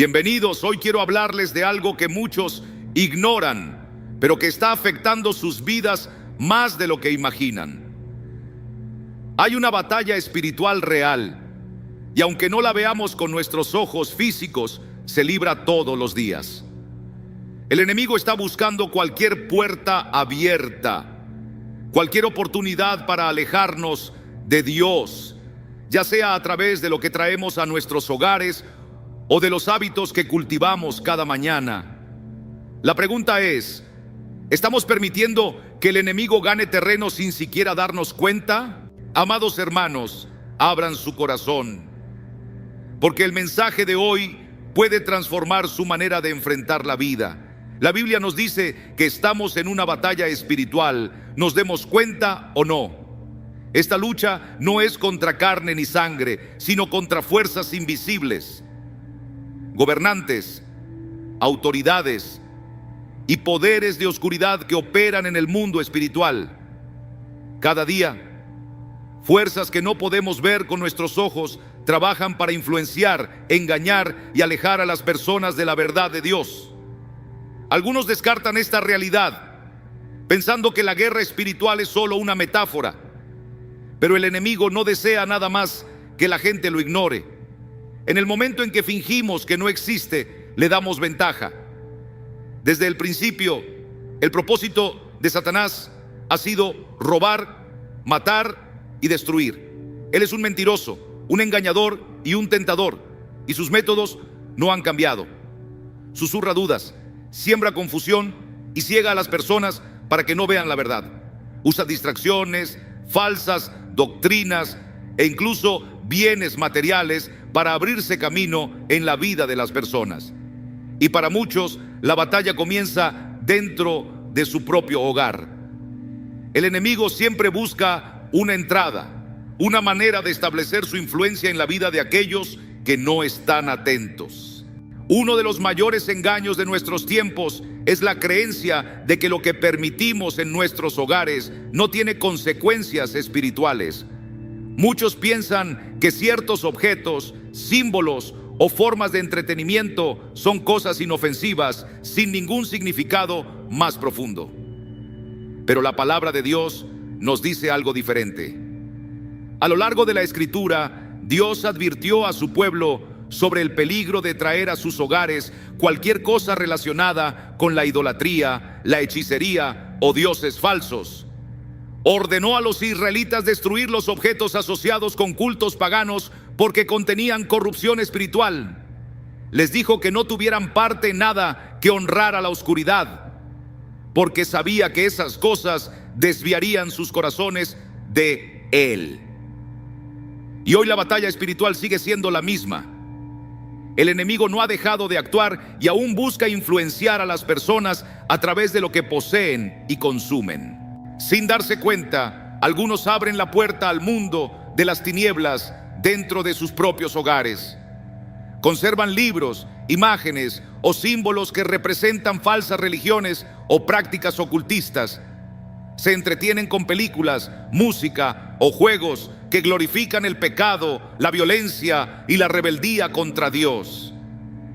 Bienvenidos, hoy quiero hablarles de algo que muchos ignoran, pero que está afectando sus vidas más de lo que imaginan. Hay una batalla espiritual real, y aunque no la veamos con nuestros ojos físicos, se libra todos los días. El enemigo está buscando cualquier puerta abierta, cualquier oportunidad para alejarnos de Dios, ya sea a través de lo que traemos a nuestros hogares o de los hábitos que cultivamos cada mañana. La pregunta es, ¿estamos permitiendo que el enemigo gane terreno sin siquiera darnos cuenta? Amados hermanos, abran su corazón, porque el mensaje de hoy puede transformar su manera de enfrentar la vida. La Biblia nos dice que estamos en una batalla espiritual, nos demos cuenta o no. Esta lucha no es contra carne ni sangre, sino contra fuerzas invisibles, gobernantes, autoridades y poderes de oscuridad que operan en el mundo espiritual. Cada día, fuerzas que no podemos ver con nuestros ojos trabajan para influenciar, engañar y alejar a las personas de la verdad de Dios. Algunos descartan esta realidad, pensando que la guerra espiritual es solo una metáfora, pero el enemigo no desea nada más que la gente lo ignore. En el momento en que fingimos que no existe, le damos ventaja. Desde el principio, el propósito de Satanás ha sido robar, matar y destruir. Él es un mentiroso, un engañador y un tentador, y sus métodos no han cambiado. Susurra dudas, siembra confusión y ciega a las personas para que no vean la verdad. Usa distracciones, falsas doctrinas e incluso bienes materiales para abrirse camino en la vida de las personas. Y para muchos, la batalla comienza dentro de su propio hogar. El enemigo siempre busca una entrada, una manera de establecer su influencia en la vida de aquellos que no están atentos. Uno de los mayores engaños de nuestros tiempos es la creencia de que lo que permitimos en nuestros hogares no tiene consecuencias espirituales. Muchos piensan que ciertos objetos, símbolos o formas de entretenimiento son cosas inofensivas, sin ningún significado más profundo. Pero la palabra de Dios nos dice algo diferente. A lo largo de la Escritura, Dios advirtió a su pueblo sobre el peligro de traer a sus hogares cualquier cosa relacionada con la idolatría, la hechicería o dioses falsos. Ordenó a los israelitas destruir los objetos asociados con cultos paganos porque contenían corrupción espiritual. Les dijo que no tuvieran parte en nada que honrara la oscuridad, porque sabía que esas cosas desviarían sus corazones de Él. Y hoy la batalla espiritual sigue siendo la misma. El enemigo no ha dejado de actuar y aún busca influenciar a las personas a través de lo que poseen y consumen. Sin darse cuenta, algunos abren la puerta al mundo de las tinieblas dentro de sus propios hogares. Conservan libros, imágenes o símbolos que representan falsas religiones o prácticas ocultistas. Se entretienen con películas, música o juegos que glorifican el pecado, la violencia y la rebeldía contra Dios.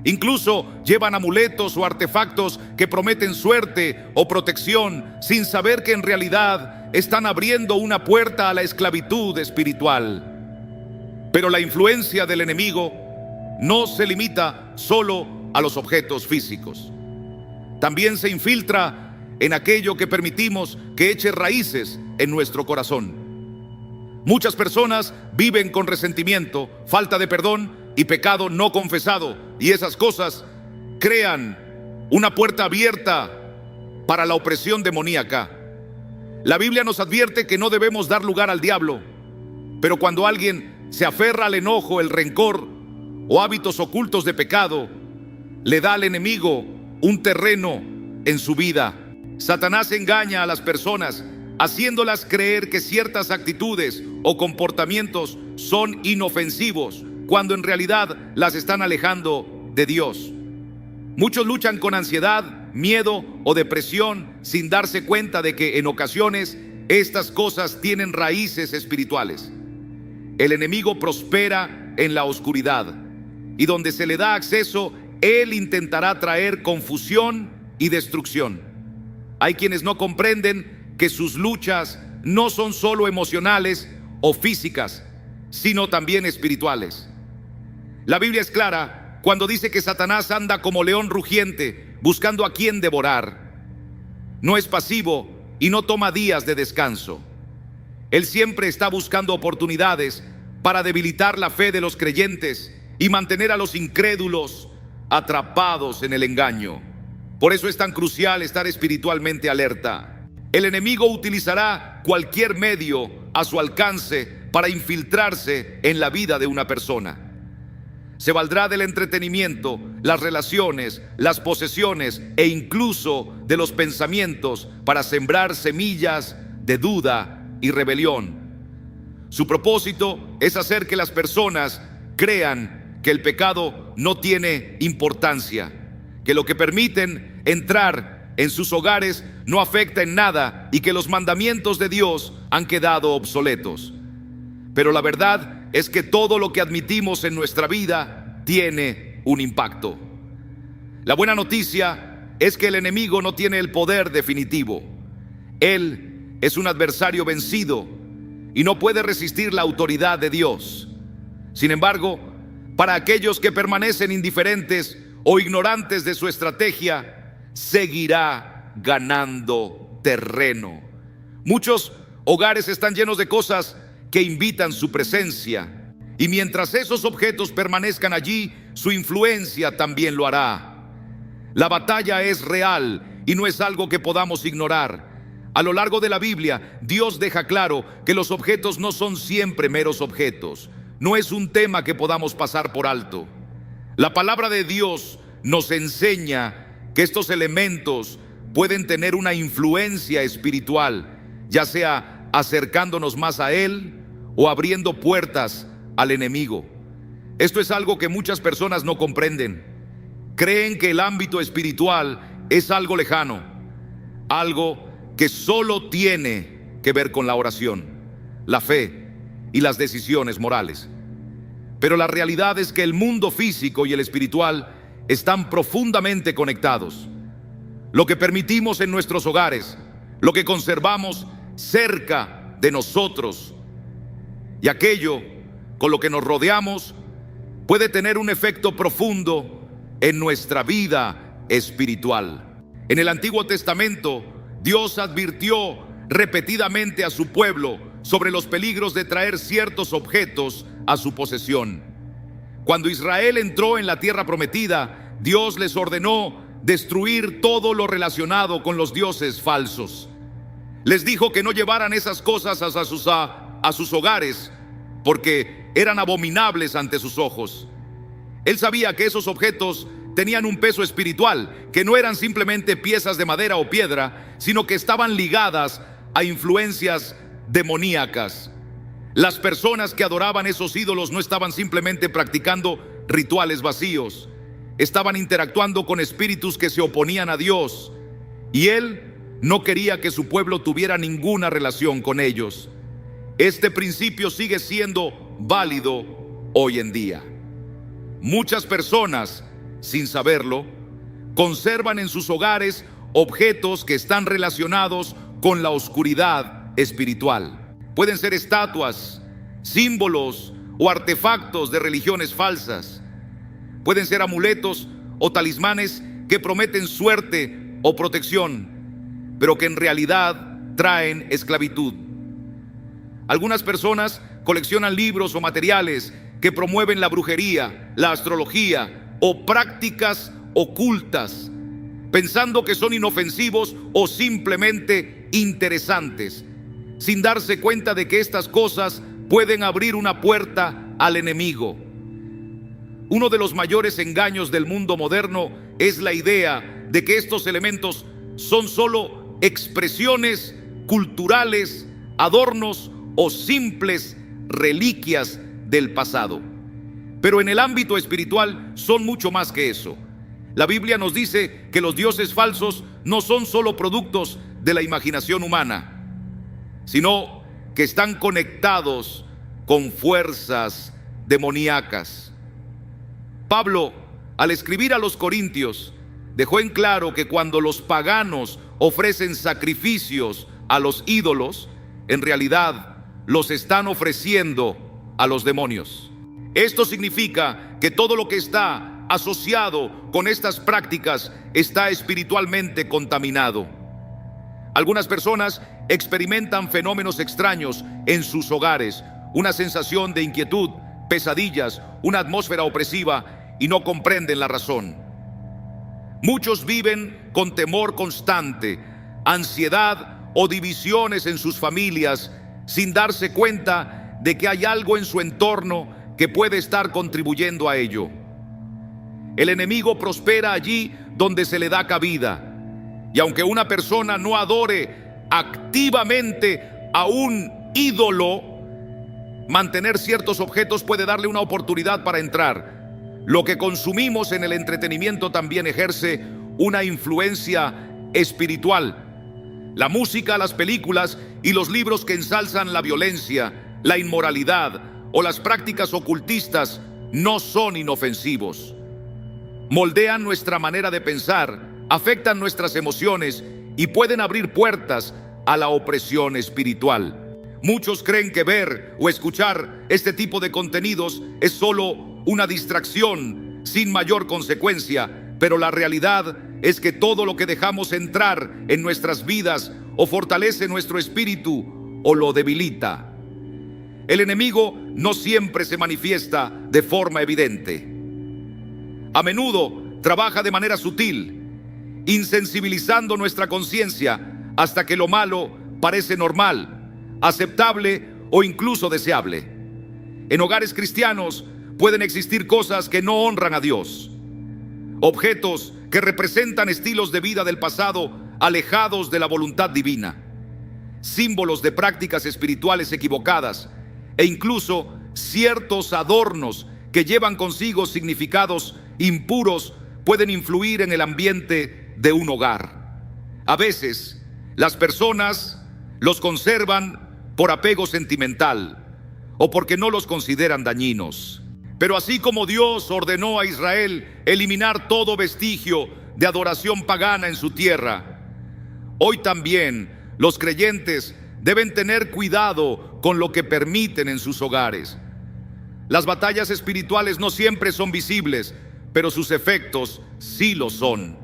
Incluso llevan amuletos o artefactos que prometen suerte o protección sin saber que en realidad están abriendo una puerta a la esclavitud espiritual. Pero la influencia del enemigo no se limita solo a los objetos físicos. También se infiltra en aquello que permitimos que eche raíces en nuestro corazón. Muchas personas viven con resentimiento, falta de perdón y pecado no confesado, y esas cosas crean una puerta abierta para la opresión demoníaca. La Biblia nos advierte que no debemos dar lugar al diablo, pero cuando alguien se aferra al enojo, el rencor o hábitos ocultos de pecado, le da al enemigo un terreno en su vida. Satanás engaña a las personas, haciéndolas creer que ciertas actitudes o comportamientos son inofensivos, cuando en realidad las están alejando de Dios. Muchos luchan con ansiedad, miedo o depresión sin darse cuenta de que en ocasiones estas cosas tienen raíces espirituales. El enemigo prospera en la oscuridad, y donde se le da acceso él intentará traer confusión y destrucción. Hay quienes no comprenden que sus luchas no son solo emocionales o físicas, sino también espirituales. La Biblia es clara cuando dice que Satanás anda como león rugiente, buscando a quien devorar. No es pasivo y no toma días de descanso. Él siempre está buscando oportunidades para debilitar la fe de los creyentes y mantener a los incrédulos atrapados en el engaño. Por eso es tan crucial estar espiritualmente alerta. El enemigo utilizará cualquier medio a su alcance para infiltrarse en la vida de una persona. Se valdrá del entretenimiento, las relaciones, las posesiones e incluso de los pensamientos para sembrar semillas de duda y rebelión. Su propósito es hacer que las personas crean que el pecado no tiene importancia, que lo que permiten entrar en sus hogares no afecta en nada y que los mandamientos de Dios han quedado obsoletos. Pero la verdad es que todo lo que admitimos en nuestra vida tiene un impacto. La buena noticia es que el enemigo no tiene el poder definitivo. Él es un adversario vencido y no puede resistir la autoridad de Dios. Sin embargo, para aquellos que permanecen indiferentes o ignorantes de su estrategia, seguirá ganando terreno. Muchos hogares están llenos de cosas que invitan su presencia, y mientras esos objetos permanezcan allí, su influencia también lo hará. La batalla es real y no es algo que podamos ignorar. A lo largo de la Biblia, Dios deja claro que los objetos no son siempre meros objetos. No es un tema que podamos pasar por alto. La palabra de Dios nos enseña que estos elementos pueden tener una influencia espiritual, ya sea acercándonos más a Él o abriendo puertas al enemigo. Esto es algo que muchas personas no comprenden. Creen que el ámbito espiritual es algo lejano, algo que solo tiene que ver con la oración, la fe y las decisiones morales. Pero la realidad es que el mundo físico y el espiritual están profundamente conectados. Lo que permitimos en nuestros hogares, lo que conservamos cerca de nosotros y aquello con lo que nos rodeamos puede tener un efecto profundo en nuestra vida espiritual. En el Antiguo Testamento, Dios advirtió repetidamente a su pueblo sobre los peligros de traer ciertos objetos a su posesión. Cuando Israel entró en la tierra prometida, Dios les ordenó destruir todo lo relacionado con los dioses falsos. Les dijo que no llevaran esas cosas a sus hogares, porque eran abominables ante sus ojos. Él sabía que esos objetos tenían un peso espiritual, que no eran simplemente piezas de madera o piedra, sino que estaban ligadas a influencias demoníacas. Las personas que adoraban esos ídolos no estaban simplemente practicando rituales vacíos, estaban interactuando con espíritus que se oponían a Dios, y Él no quería que su pueblo tuviera ninguna relación con ellos. Este principio sigue siendo válido hoy en día. Muchas personas, sin saberlo, conservan en sus hogares objetos que están relacionados con la oscuridad espiritual. Pueden ser estatuas, símbolos o artefactos de religiones falsas. Pueden ser amuletos o talismanes que prometen suerte o protección, pero que en realidad traen esclavitud. Algunas personas coleccionan libros o materiales que promueven la brujería, la astrología o prácticas ocultas, pensando que son inofensivos o simplemente interesantes, sin darse cuenta de que estas cosas pueden abrir una puerta al enemigo. Uno de los mayores engaños del mundo moderno es la idea de que estos elementos son solo expresiones culturales, adornos o simples reliquias del pasado. Pero en el ámbito espiritual son mucho más que eso. La Biblia nos dice que los dioses falsos no son solo productos de la imaginación humana, sino que están conectados con fuerzas demoníacas. Pablo al escribir a los Corintios, dejó en claro que cuando los paganos ofrecen sacrificios a los ídolos, en realidad los están ofreciendo a los demonios. Esto significa que todo lo que está asociado con estas prácticas está espiritualmente contaminado. Algunas personas experimentan fenómenos extraños en sus hogares, una sensación de inquietud, pesadillas, una atmósfera opresiva, y no comprenden la razón. Muchos viven con temor constante, ansiedad o divisiones en sus familias, sin darse cuenta de que hay algo en su entorno que puede estar contribuyendo a ello. El enemigo prospera allí donde se le da cabida, y aunque una persona no adore activamente a un ídolo, mantener ciertos objetos puede darle una oportunidad para entrar. Lo que consumimos en el entretenimiento también ejerce una influencia espiritual. La música, las películas y los libros que ensalzan la violencia, la inmoralidad o las prácticas ocultistas no son inofensivos. Moldean nuestra manera de pensar, afectan nuestras emociones y pueden abrir puertas a la opresión espiritual. Muchos creen que ver o escuchar este tipo de contenidos es solo una distracción sin mayor consecuencia, pero la realidad es que todo lo que dejamos entrar en nuestras vidas o fortalece nuestro espíritu o lo debilita. El enemigo no siempre se manifiesta de forma evidente. A menudo trabaja de manera sutil, insensibilizando nuestra conciencia hasta que lo malo parece normal, aceptable o incluso deseable. En hogares cristianos pueden existir cosas que no honran a Dios, objetos que representan estilos de vida del pasado alejados de la voluntad divina, símbolos de prácticas espirituales equivocadas e incluso ciertos adornos que llevan consigo significados impuros pueden influir en el ambiente de un hogar. A veces, las personas los conservan por apego sentimental o porque no los consideran dañinos. Pero así como Dios ordenó a Israel eliminar todo vestigio de adoración pagana en su tierra, hoy también los creyentes deben tener cuidado con lo que permiten en sus hogares. Las batallas espirituales no siempre son visibles, pero sus efectos sí lo son.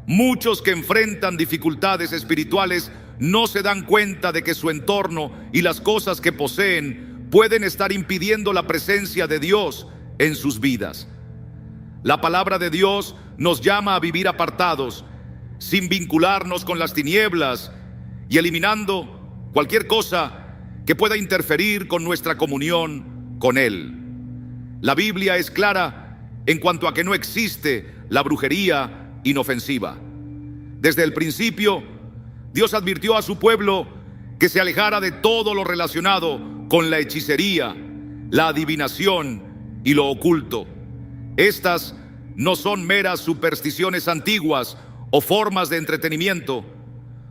Muchos que enfrentan dificultades espirituales no se dan cuenta de que su entorno y las cosas que poseen pueden estar impidiendo la presencia de Dios en sus vidas. La palabra de Dios nos llama a vivir apartados, sin vincularnos con las tinieblas y eliminando cualquier cosa que pueda interferir con nuestra comunión con Él. La Biblia es clara en cuanto a que no existe la brujería inofensiva. Desde el principio, Dios advirtió a su pueblo que se alejara de todo lo relacionado con la hechicería, la adivinación y lo oculto. Estas no son meras supersticiones antiguas o formas de entretenimiento,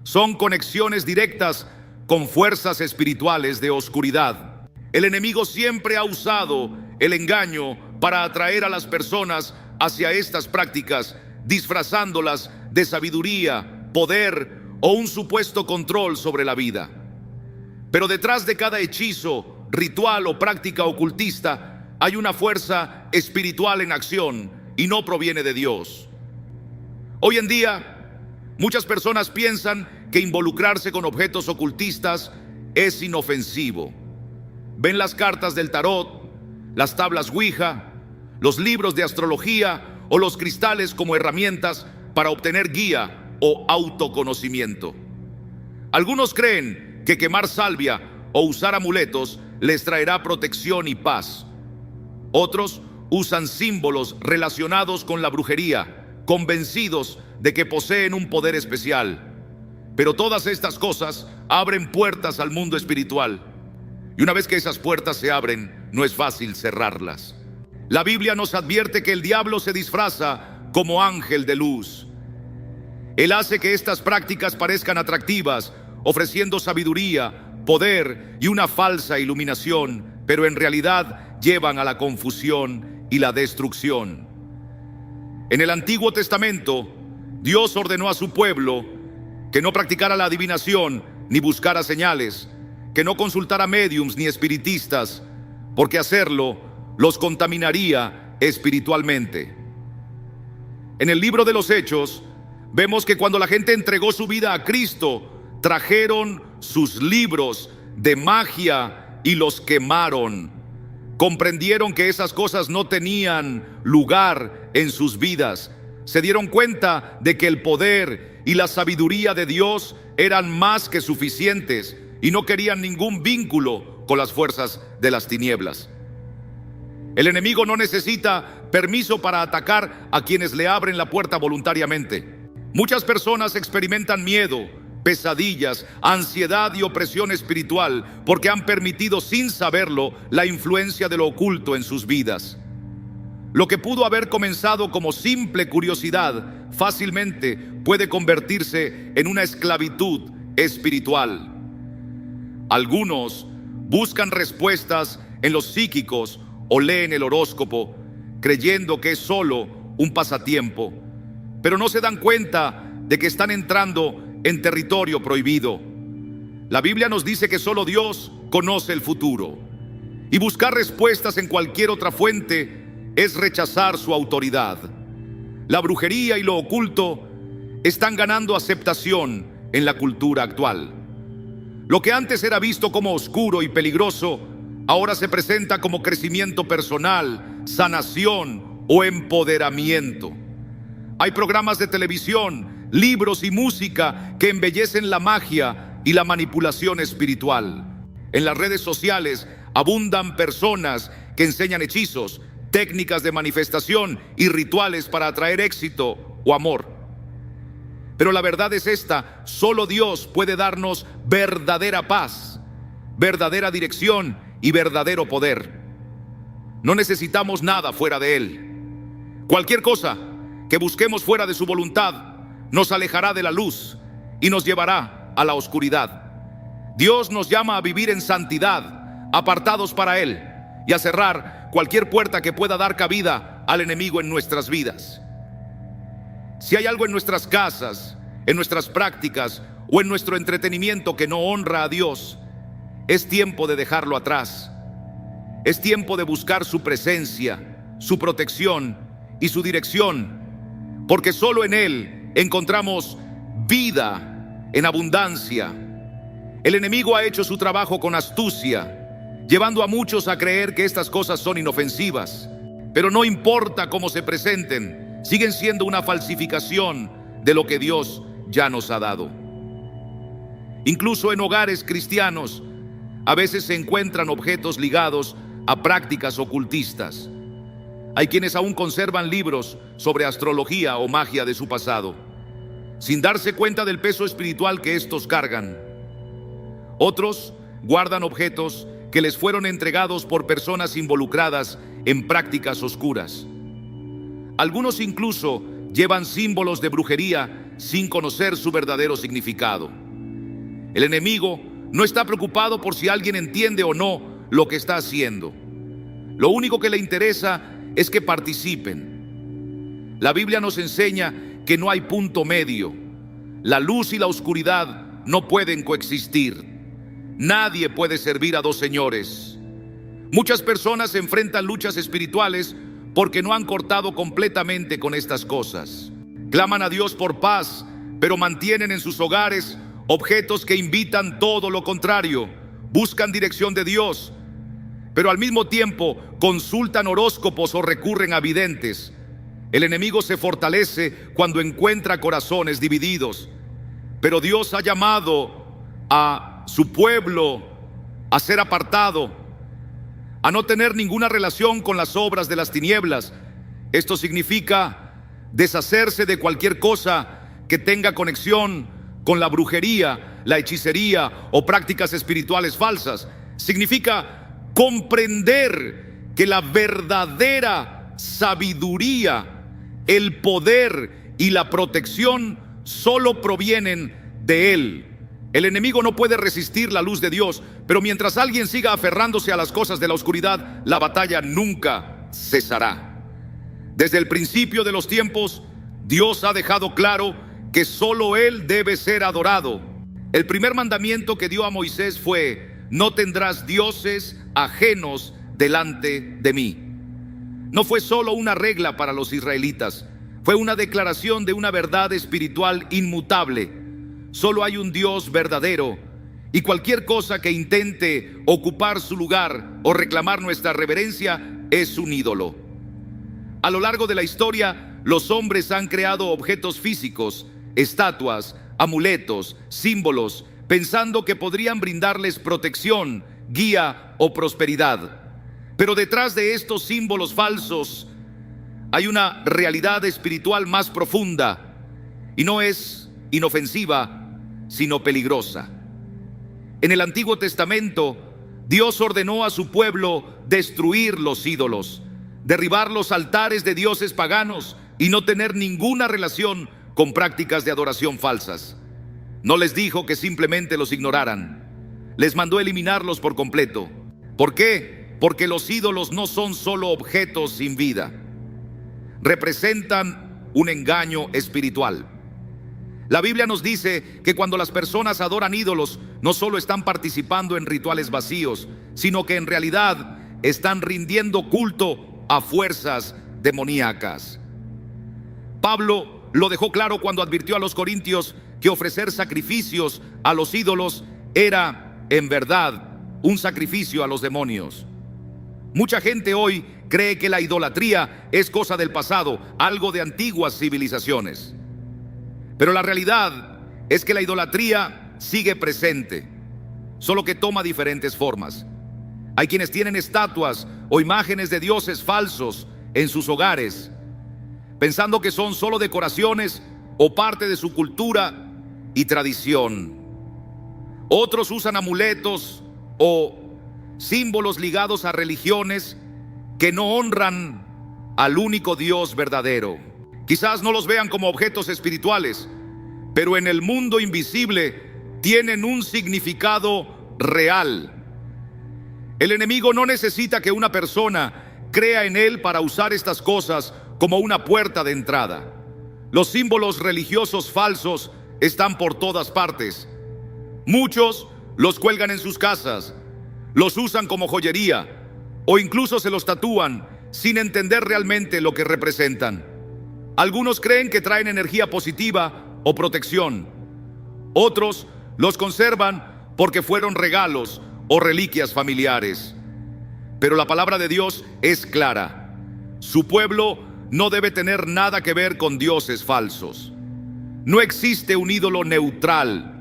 son conexiones directas con fuerzas espirituales de oscuridad. El enemigo siempre ha usado el engaño para atraer a las personas hacia estas prácticas, disfrazándolas de sabiduría, poder o un supuesto control sobre la vida. Pero detrás de cada hechizo, ritual o práctica ocultista hay una fuerza espiritual en acción y no proviene de Dios. Hoy en día, muchas personas piensan que involucrarse con objetos ocultistas es inofensivo. Ven las cartas del tarot, las tablas Ouija, los libros de astrología o los cristales como herramientas para obtener guía o autoconocimiento. Algunos creen que quemar salvia o usar amuletos les traerá protección y paz. Otros usan símbolos relacionados con la brujería, convencidos de que poseen un poder especial. Pero todas estas cosas abren puertas al mundo espiritual. Y una vez que esas puertas se abren, no es fácil cerrarlas. La Biblia nos advierte que el diablo se disfraza como ángel de luz. Él hace que estas prácticas parezcan atractivas, ofreciendo sabiduría, poder y una falsa iluminación, pero en realidad llevan a la confusión y la destrucción. En el Antiguo Testamento, Dios ordenó a su pueblo que no practicara la adivinación ni buscara señales, que no consultara médiums ni espiritistas, porque hacerlo los contaminaría espiritualmente. En el libro de los Hechos, vemos que cuando la gente entregó su vida a Cristo, trajeron sus libros de magia y los quemaron. Comprendieron que esas cosas no tenían lugar en sus vidas. Se dieron cuenta de que el poder y la sabiduría de Dios eran más que suficientes y no querían ningún vínculo con las fuerzas de las tinieblas. El enemigo no necesita permiso para atacar a quienes le abren la puerta voluntariamente. Muchas personas experimentan miedo, pesadillas, ansiedad y opresión espiritual porque han permitido sin saberlo la influencia de lo oculto en sus vidas. Lo que pudo haber comenzado como simple curiosidad fácilmente puede convertirse en una esclavitud espiritual. Algunos buscan respuestas en los psíquicos o leen el horóscopo creyendo que es solo un pasatiempo, pero no se dan cuenta de que están entrando en territorio prohibido. La Biblia nos dice que solo Dios conoce el futuro, y buscar respuestas en cualquier otra fuente es rechazar su autoridad. La brujería y lo oculto están ganando aceptación en la cultura actual. Lo que antes era visto como oscuro y peligroso, ahora se presenta como crecimiento personal, sanación o empoderamiento. Hay programas de televisión, libros y música que embellecen la magia y la manipulación espiritual. En las redes sociales abundan personas que enseñan hechizos, técnicas de manifestación y rituales para atraer éxito o amor. Pero la verdad es esta: solo Dios puede darnos verdadera paz, verdadera dirección y verdadero poder. No necesitamos nada fuera de Él. Cualquier cosa que busquemos fuera de su voluntad nos alejará de la luz y nos llevará a la oscuridad. Dios nos llama a vivir en santidad, apartados para Él, y a cerrar cualquier puerta que pueda dar cabida al enemigo en nuestras vidas. Si hay algo en nuestras casas, en nuestras prácticas o en nuestro entretenimiento que no honra a Dios, es tiempo de dejarlo atrás. Es tiempo de buscar su presencia, su protección y su dirección, porque solo en Él encontramos vida en abundancia. El enemigo ha hecho su trabajo con astucia, llevando a muchos a creer que estas cosas son inofensivas, pero no importa cómo se presenten, siguen siendo una falsificación de lo que Dios ya nos ha dado. Incluso en hogares cristianos, a veces se encuentran objetos ligados a prácticas ocultistas. Hay quienes aún conservan libros sobre astrología o magia de su pasado, sin darse cuenta del peso espiritual que estos cargan. Otros guardan objetos que les fueron entregados por personas involucradas en prácticas oscuras. Algunos incluso llevan símbolos de brujería sin conocer su verdadero significado. El enemigo no está preocupado por si alguien entiende o no lo que está haciendo. Lo único que le interesa es que participen. La Biblia nos enseña que no hay punto medio. La luz y la oscuridad no pueden coexistir. Nadie puede servir a dos señores. Muchas personas enfrentan luchas espirituales porque no han cortado completamente con estas cosas. Claman a Dios por paz, pero mantienen en sus hogares objetos que invitan todo lo contrario. Buscan dirección de Dios, pero al mismo tiempo consultan horóscopos o recurren a videntes. El enemigo se fortalece cuando encuentra corazones divididos, pero Dios ha llamado a su pueblo a ser apartado, a no tener ninguna relación con las obras de las tinieblas. Esto significa deshacerse de cualquier cosa que tenga conexión con la brujería, la hechicería o prácticas espirituales falsas. Significa comprender que la verdadera sabiduría, el poder y la protección solo provienen de Él. El enemigo no puede resistir la luz de Dios, pero mientras alguien siga aferrándose a las cosas de la oscuridad, la batalla nunca cesará. Desde el principio de los tiempos, Dios ha dejado claro que solo Él debe ser adorado. El primer mandamiento que dio a Moisés fue: no tendrás dioses ajenos delante de mí. No fue solo una regla para los israelitas, fue una declaración de una verdad espiritual inmutable. Solo hay un Dios verdadero, y cualquier cosa que intente ocupar su lugar o reclamar nuestra reverencia es un ídolo. A lo largo de la historia, los hombres han creado objetos físicos, estatuas, amuletos, símbolos, pensando que podrían brindarles protección, guía o prosperidad. Pero detrás de estos símbolos falsos hay una realidad espiritual más profunda, y no es inofensiva, sino peligrosa. En el Antiguo Testamento, Dios ordenó a su pueblo destruir los ídolos, derribar los altares de dioses paganos y no tener ninguna relación con prácticas de adoración falsas. No les dijo que simplemente los ignoraran, les mandó eliminarlos por completo. ¿Por qué? Porque los ídolos no son solo objetos sin vida, representan un engaño espiritual. La Biblia nos dice que cuando las personas adoran ídolos, no solo están participando en rituales vacíos, sino que en realidad están rindiendo culto a fuerzas demoníacas. Pablo lo dejó claro cuando advirtió a los corintios que ofrecer sacrificios a los ídolos era, en verdad, un sacrificio a los demonios. Mucha gente hoy cree que la idolatría es cosa del pasado, algo de antiguas civilizaciones. Pero la realidad es que la idolatría sigue presente, solo que toma diferentes formas. Hay quienes tienen estatuas o imágenes de dioses falsos en sus hogares, pensando que son solo decoraciones o parte de su cultura y tradición. Otros usan amuletos o símbolos ligados a religiones que no honran al único Dios verdadero. Quizás no los vean como objetos espirituales, pero en el mundo invisible tienen un significado real. El enemigo no necesita que una persona crea en él para usar estas cosas como una puerta de entrada. Los símbolos religiosos falsos están por todas partes. Muchos los cuelgan en sus casas, los usan como joyería o incluso se los tatúan sin entender realmente lo que representan. Algunos creen que traen energía positiva o protección. Otros los conservan porque fueron regalos o reliquias familiares. Pero la palabra de Dios es clara: su pueblo no debe tener nada que ver con dioses falsos. No existe un ídolo neutral.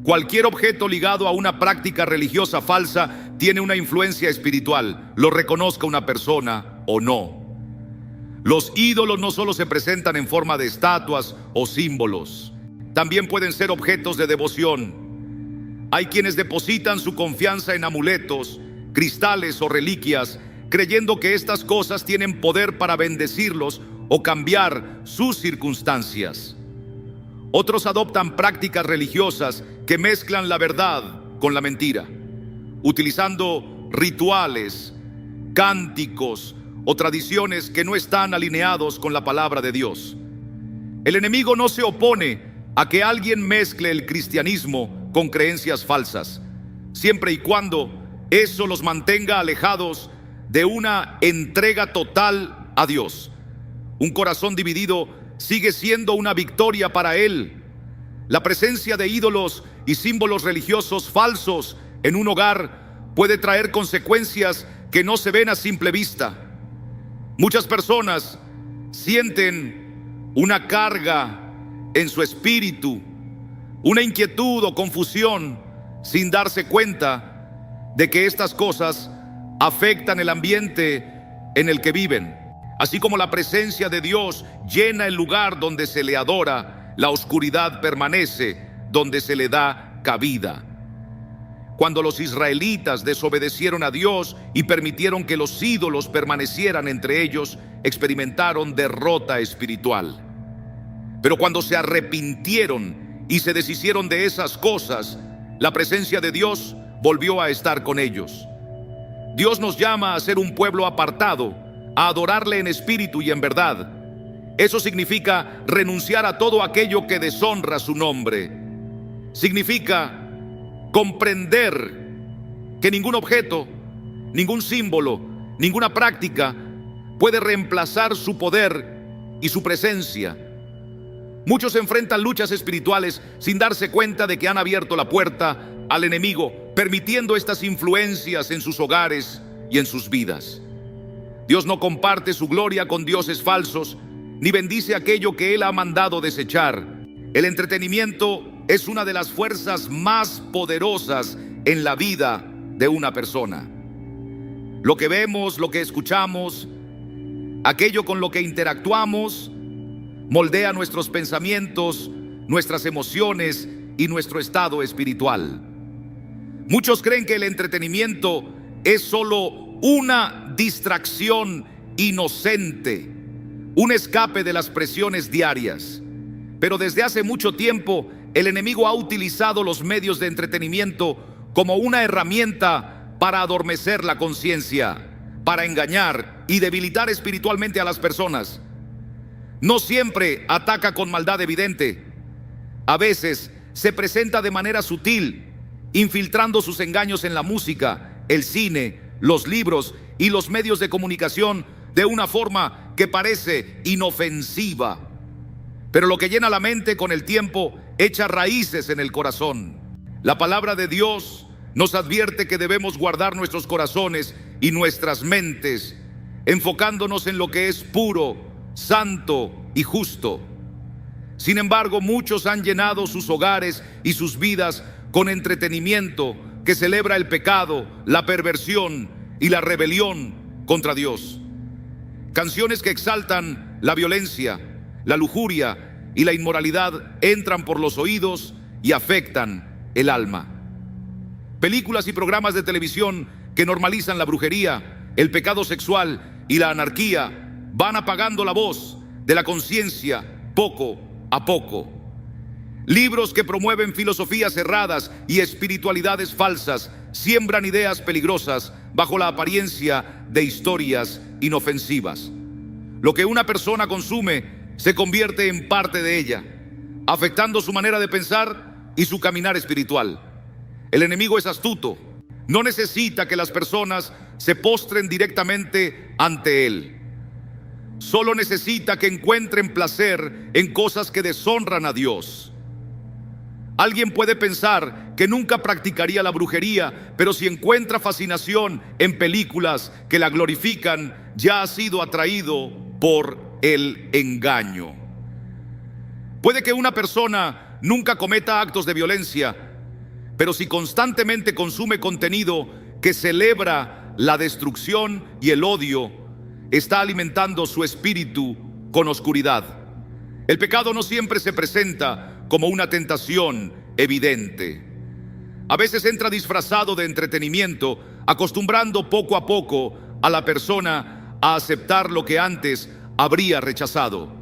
Cualquier objeto ligado a una práctica religiosa falsa tiene una influencia espiritual, lo reconozca una persona o no. Los ídolos no solo se presentan en forma de estatuas o símbolos, también pueden ser objetos de devoción. Hay quienes depositan su confianza en amuletos, cristales o reliquias, creyendo que estas cosas tienen poder para bendecirlos o cambiar sus circunstancias. Otros adoptan prácticas religiosas que mezclan la verdad con la mentira, utilizando rituales, cánticos o tradiciones que no están alineados con la palabra de Dios. El enemigo no se opone a que alguien mezcle el cristianismo con creencias falsas, siempre y cuando eso los mantenga alejados de una entrega total a Dios. Un corazón dividido sigue siendo una victoria para él. La presencia de ídolos y símbolos religiosos falsos en un hogar puede traer consecuencias que no se ven a simple vista. Muchas personas sienten una carga en su espíritu, una inquietud o confusión sin darse cuenta de que estas cosas afectan el ambiente en el que viven. Así como la presencia de Dios llena el lugar donde se le adora, la oscuridad permanece donde se le da cabida. Cuando los israelitas desobedecieron a Dios y permitieron que los ídolos permanecieran entre ellos, experimentaron derrota espiritual. Pero cuando se arrepintieron y se deshicieron de esas cosas, la presencia de Dios volvió a estar con ellos. Dios nos llama a ser un pueblo apartado, a adorarle en espíritu y en verdad. Eso significa renunciar a todo aquello que deshonra su nombre. Significa comprender que ningún objeto, ningún símbolo, ninguna práctica puede reemplazar su poder y su presencia. Muchos enfrentan luchas espirituales sin darse cuenta de que han abierto la puerta al enemigo, permitiendo estas influencias en sus hogares y en sus vidas. Dios no comparte su gloria con dioses falsos, ni bendice aquello que Él ha mandado desechar. El entretenimiento es una de las fuerzas más poderosas en la vida de una persona. Lo que vemos, lo que escuchamos, aquello con lo que interactuamos, moldea nuestros pensamientos, nuestras emociones y nuestro estado espiritual. Muchos creen que el entretenimiento es solo una distracción inocente, un escape de las presiones diarias. Pero desde hace mucho tiempo, el enemigo ha utilizado los medios de entretenimiento como una herramienta para adormecer la conciencia, para engañar y debilitar espiritualmente a las personas. No siempre ataca con maldad evidente. A veces se presenta de manera sutil, infiltrando sus engaños en la música, el cine, los libros y los medios de comunicación de una forma que parece inofensiva. Pero lo que llena la mente con el tiempo echa raíces en el corazón. La palabra de Dios nos advierte que debemos guardar nuestros corazones y nuestras mentes, enfocándonos en lo que es puro, santo y justo. Sin embargo, muchos han llenado sus hogares y sus vidas con entretenimiento que celebra el pecado, la perversión y la rebelión contra Dios. Canciones que exaltan la violencia, la lujuria y la inmoralidad entran por los oídos y afectan el alma. Películas y programas de televisión que normalizan la brujería, el pecado sexual y la anarquía van apagando la voz de la conciencia poco a poco. Libros que promueven filosofías erradas y espiritualidades falsas siembran ideas peligrosas bajo la apariencia de historias inofensivas. Lo que una persona consume se convierte en parte de ella, afectando su manera de pensar y su caminar espiritual. El enemigo es astuto. No necesita que las personas se postren directamente ante él. Solo necesita que encuentren placer en cosas que deshonran a Dios. Alguien puede pensar que nunca practicaría la brujería, pero si encuentra fascinación en películas que la glorifican, ya ha sido atraído por el engaño. Puede que una persona nunca cometa actos de violencia, pero si constantemente consume contenido que celebra la destrucción y el odio, está alimentando su espíritu con oscuridad. El pecado no siempre se presenta como una tentación evidente. A veces entra disfrazado de entretenimiento, acostumbrando poco a poco a la persona a aceptar lo que antes habría rechazado.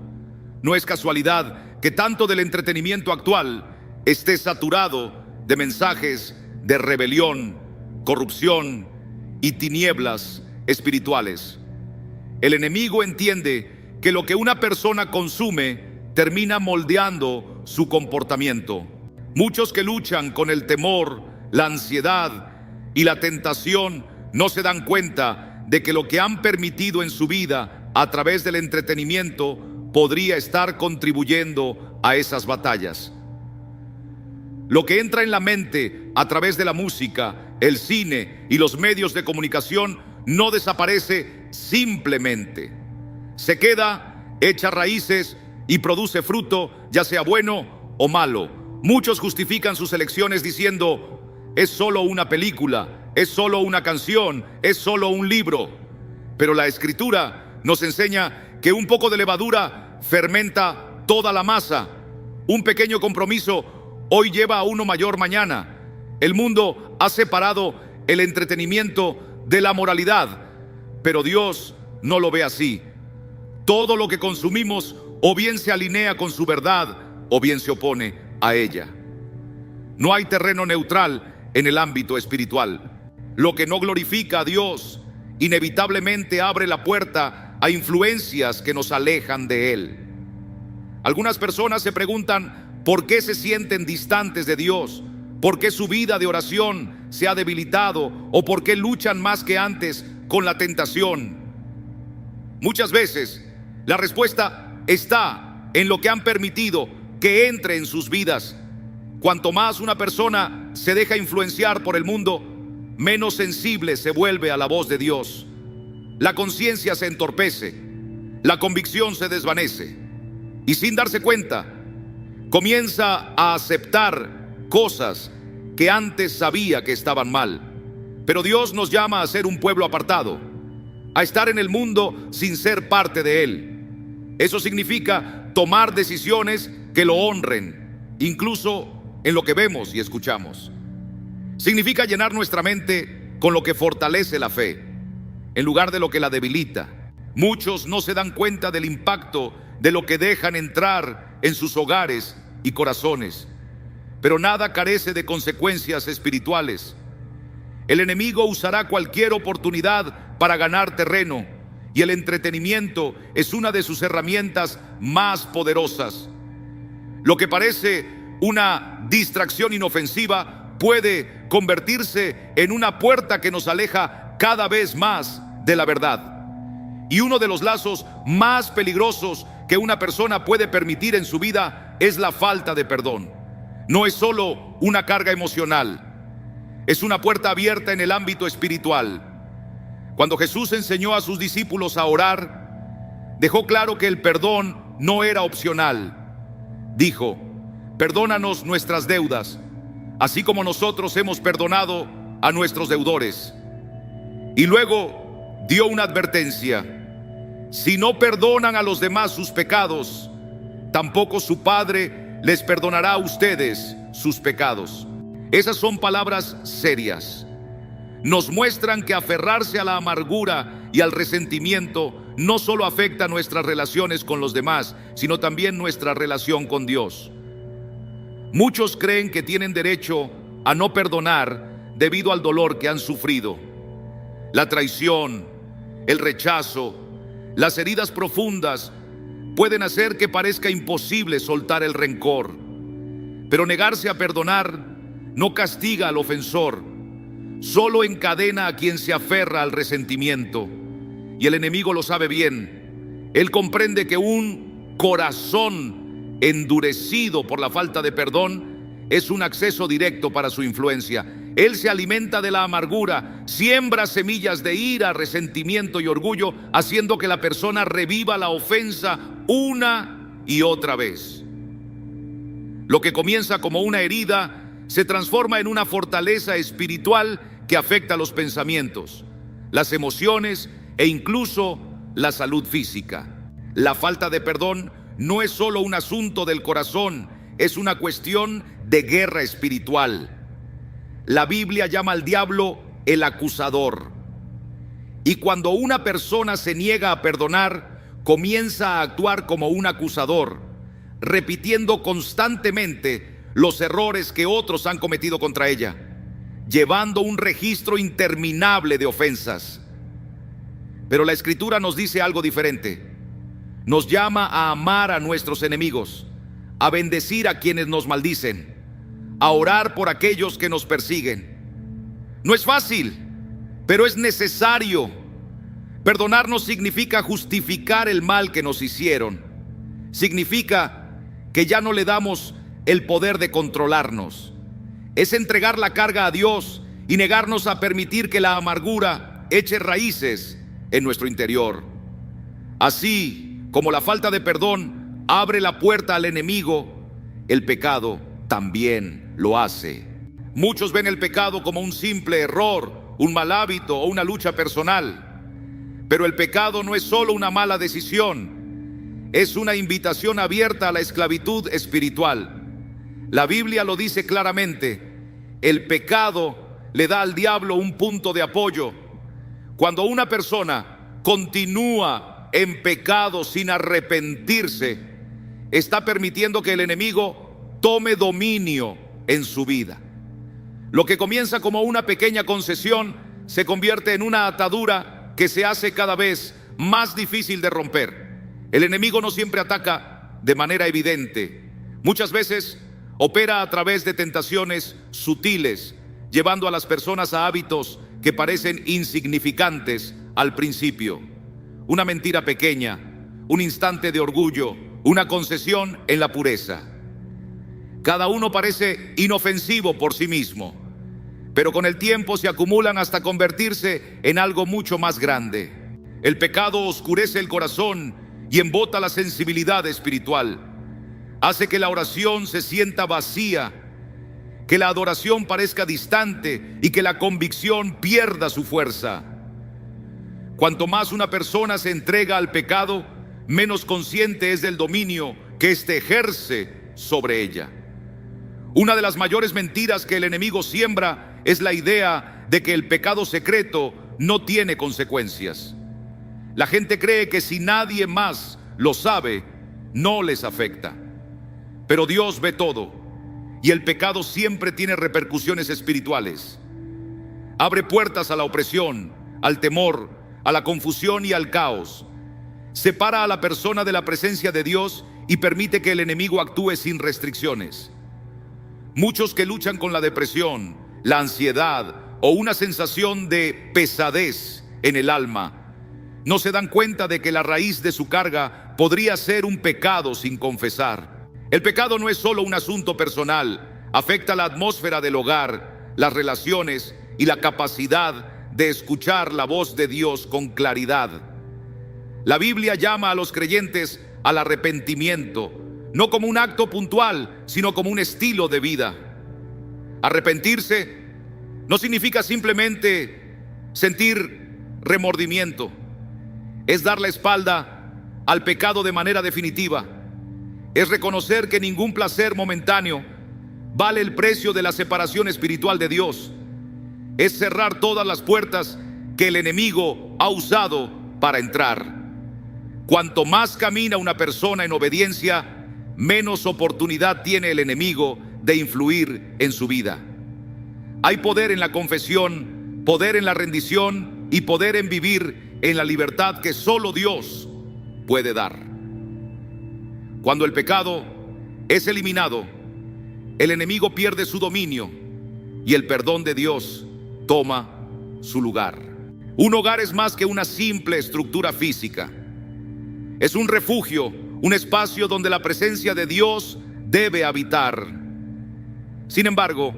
No es casualidad que tanto del entretenimiento actual esté saturado de mensajes de rebelión, corrupción y tinieblas espirituales. El enemigo entiende que lo que una persona consume termina moldeando su comportamiento. Muchos que luchan con el temor, la ansiedad y la tentación no se dan cuenta de que lo que han permitido en su vida a través del entretenimiento podría estar contribuyendo a esas batallas. Lo que entra en la mente a través de la música, el cine y los medios de comunicación no desaparece simplemente. Se queda, echa raíces y produce fruto, ya sea bueno o malo. Muchos justifican sus elecciones diciendo: es solo una película, es solo una canción, es solo un libro. Pero la Escritura nos enseña que un poco de levadura fermenta toda la masa. Un pequeño compromiso hoy lleva a uno mayor mañana. El mundo ha separado el entretenimiento de la moralidad, pero Dios no lo ve así. Todo lo que consumimos o bien se alinea con su verdad o bien se opone a ella. No hay terreno neutral en el ámbito espiritual. Lo que no glorifica a Dios inevitablemente abre la puerta a influencias que nos alejan de Él. Algunas personas se preguntan por qué se sienten distantes de Dios, por qué su vida de oración se ha debilitado o por qué luchan más que antes con la tentación. Muchas veces la respuesta está en lo que han permitido que entre en sus vidas. Cuanto más una persona se deja influenciar por el mundo, menos sensible se vuelve a la voz de Dios. La conciencia se entorpece, la convicción se desvanece y sin darse cuenta comienza a aceptar cosas que antes sabía que estaban mal. Pero Dios nos llama a ser un pueblo apartado, a estar en el mundo sin ser parte de él. Eso significa tomar decisiones que lo honren, incluso en lo que vemos y escuchamos. Significa llenar nuestra mente con lo que fortalece la fe, en lugar de lo que la debilita. Muchos no se dan cuenta del impacto de lo que dejan entrar en sus hogares y corazones, pero nada carece de consecuencias espirituales. El enemigo usará cualquier oportunidad para ganar terreno, y el entretenimiento es una de sus herramientas más poderosas. Lo que parece una distracción inofensiva puede convertirse en una puerta que nos aleja cada vez más de la verdad. Y uno de los lazos más peligrosos que una persona puede permitir en su vida es la falta de perdón. No es solo una carga emocional, es una puerta abierta en el ámbito espiritual. Cuando Jesús enseñó a sus discípulos a orar, dejó claro que el perdón no era opcional. Dijo: perdónanos nuestras deudas, así como nosotros hemos perdonado a nuestros deudores. Y luego dio una advertencia: si no perdonan a los demás sus pecados, tampoco su Padre les perdonará a ustedes sus pecados. Esas son palabras serias. Nos muestran que aferrarse a la amargura y al resentimiento no solo afecta nuestras relaciones con los demás, sino también nuestra relación con Dios. Muchos creen que tienen derecho a no perdonar debido al dolor que han sufrido. La traición, el rechazo, las heridas profundas pueden hacer que parezca imposible soltar el rencor. Pero negarse a perdonar no castiga al ofensor, solo encadena a quien se aferra al resentimiento. Y el enemigo lo sabe bien. Él comprende que un corazón endurecido por la falta de perdón es un acceso directo para su influencia. Él se alimenta de la amargura, siembra semillas de ira, resentimiento y orgullo, haciendo que la persona reviva la ofensa una y otra vez. Lo que comienza como una herida se transforma en una fortaleza espiritual que afecta los pensamientos, las emociones e incluso la salud física. La falta de perdón no es solo un asunto del corazón, es una cuestión de guerra espiritual. La Biblia llama al diablo el acusador. Y cuando una persona se niega a perdonar, comienza a actuar como un acusador, repitiendo constantemente los errores que otros han cometido contra ella, llevando un registro interminable de ofensas. Pero la Escritura nos dice algo diferente. Nos llama a amar a nuestros enemigos, a bendecir a quienes nos maldicen, a orar por aquellos que nos persiguen. No es fácil, pero es necesario. Perdonar no significa justificar el mal que nos hicieron. Significa que ya no le damos el poder de controlarnos. Es entregar la carga a Dios y negarnos a permitir que la amargura eche raíces en nuestro interior. Así como la falta de perdón abre la puerta al enemigo, el pecado también lo hace. Muchos ven el pecado como un simple error, un mal hábito o una lucha personal. Pero el pecado no es solo una mala decisión, es una invitación abierta a la esclavitud espiritual. La Biblia lo dice claramente: el pecado le da al diablo un punto de apoyo. Cuando una persona continúa en pecado sin arrepentirse, está permitiendo que el enemigo tome dominio en su vida. Lo que comienza como una pequeña concesión se convierte en una atadura que se hace cada vez más difícil de romper. El enemigo no siempre ataca de manera evidente. Muchas veces opera a través de tentaciones sutiles, llevando a las personas a hábitos que parecen insignificantes al principio. Una mentira pequeña, un instante de orgullo, una concesión en la pureza. Cada uno parece inofensivo por sí mismo, pero con el tiempo se acumulan hasta convertirse en algo mucho más grande. El pecado oscurece el corazón y embota la sensibilidad espiritual. Hace que la oración se sienta vacía, que la adoración parezca distante y que la convicción pierda su fuerza. Cuanto más una persona se entrega al pecado, menos consciente es del dominio que éste ejerce sobre ella. Una de las mayores mentiras que el enemigo siembra es la idea de que el pecado secreto no tiene consecuencias. La gente cree que si nadie más lo sabe, no les afecta. Pero Dios ve todo, y el pecado siempre tiene repercusiones espirituales. Abre puertas a la opresión, al temor, a la confusión y al caos. Separa a la persona de la presencia de Dios y permite que el enemigo actúe sin restricciones. Muchos que luchan con la depresión, la ansiedad o una sensación de pesadez en el alma, no se dan cuenta de que la raíz de su carga podría ser un pecado sin confesar. El pecado no es solo un asunto personal, afecta la atmósfera del hogar, las relaciones y la capacidad de escuchar la voz de Dios con claridad. La Biblia llama a los creyentes al arrepentimiento, no como un acto puntual, sino como un estilo de vida. Arrepentirse no significa simplemente sentir remordimiento, es dar la espalda al pecado de manera definitiva. Es reconocer que ningún placer momentáneo vale el precio de la separación espiritual de Dios. Es cerrar todas las puertas que el enemigo ha usado para entrar. Cuanto más camina una persona en obediencia, menos oportunidad tiene el enemigo de influir en su vida. Hay poder en la confesión, poder en la rendición y poder en vivir en la libertad que solo Dios puede dar. Cuando el pecado es eliminado, el enemigo pierde su dominio y el perdón de Dios toma su lugar. Un hogar es más que una simple estructura física. Es un refugio, un espacio donde la presencia de Dios debe habitar. Sin embargo,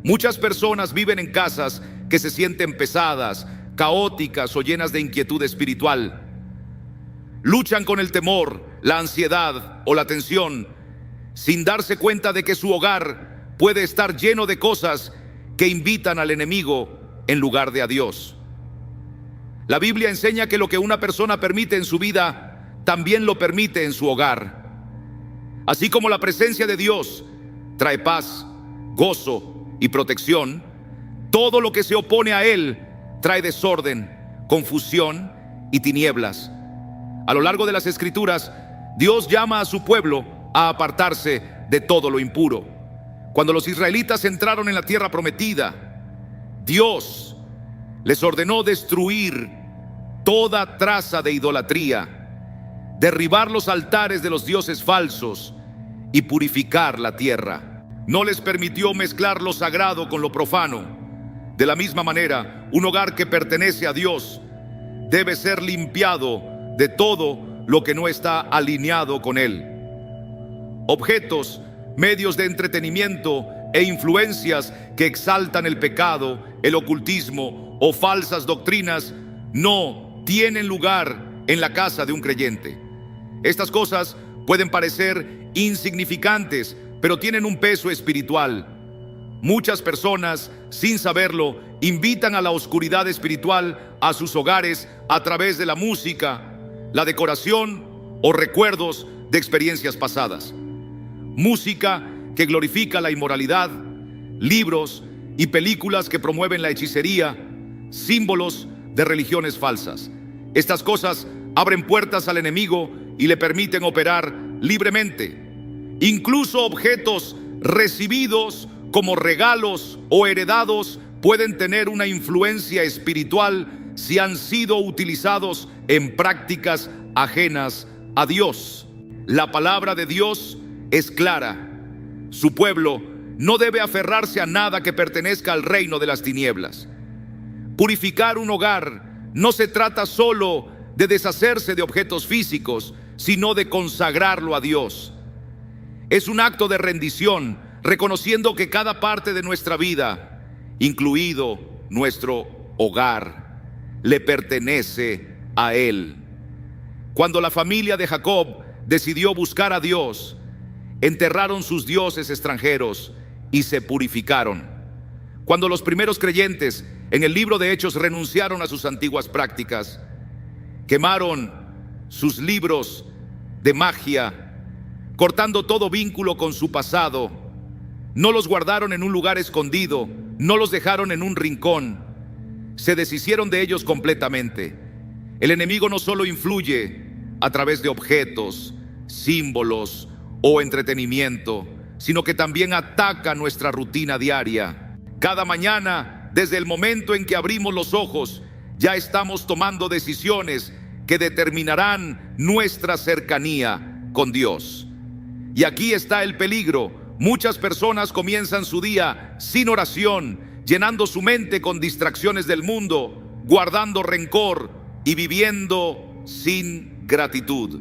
muchas personas viven en casas que se sienten pesadas, caóticas o llenas de inquietud espiritual. Luchan con el temor, la ansiedad o la tensión, sin darse cuenta de que su hogar puede estar lleno de cosas que invitan al enemigo en lugar de a Dios. La Biblia enseña que lo que una persona permite en su vida, también lo permite en su hogar. Así como la presencia de Dios trae paz, gozo y protección, todo lo que se opone a Él trae desorden, confusión y tinieblas. A lo largo de las Escrituras, Dios llama a su pueblo a apartarse de todo lo impuro. Cuando los israelitas entraron en la tierra prometida, Dios les ordenó destruir toda traza de idolatría, derribar los altares de los dioses falsos y purificar la tierra. No les permitió mezclar lo sagrado con lo profano. De la misma manera, un hogar que pertenece a Dios debe ser limpiado de todo lo que no está alineado con Él. Objetos, medios de entretenimiento e influencias que exaltan el pecado, el ocultismo o falsas doctrinas no tienen lugar en la casa de un creyente. Estas cosas pueden parecer insignificantes, pero tienen un peso espiritual. Muchas personas, sin saberlo, invitan a la oscuridad espiritual a sus hogares a través de la música, la decoración o recuerdos de experiencias pasadas. Música que glorifica la inmoralidad, libros y películas que promueven la hechicería, símbolos de religiones falsas. Estas cosas abren puertas al enemigo y le permiten operar libremente. Incluso objetos recibidos como regalos o heredados pueden tener una influencia espiritual si han sido utilizados en prácticas ajenas a Dios. La palabra de Dios es clara. Su pueblo no debe aferrarse a nada que pertenezca al reino de las tinieblas. Purificar un hogar no se trata solo de deshacerse de objetos físicos, sino de consagrarlo a Dios. Es un acto de rendición, reconociendo que cada parte de nuestra vida, incluido nuestro hogar, le pertenece a Él. Cuando la familia de Jacob decidió buscar a Dios, enterraron sus dioses extranjeros y se purificaron. Cuando los primeros creyentes en el libro de Hechos renunciaron a sus antiguas prácticas, quemaron sus libros de magia, cortando todo vínculo con su pasado. No los guardaron en un lugar escondido, no los dejaron en un rincón, se deshicieron de ellos completamente. El enemigo no solo influye a través de objetos, símbolos o entretenimiento, sino que también ataca nuestra rutina diaria. Cada mañana, desde el momento en que abrimos los ojos, ya estamos tomando decisiones que determinarán nuestra cercanía con Dios. Y aquí está el peligro. Muchas personas comienzan su día sin oración, llenando su mente con distracciones del mundo, guardando rencor y viviendo sin gratitud.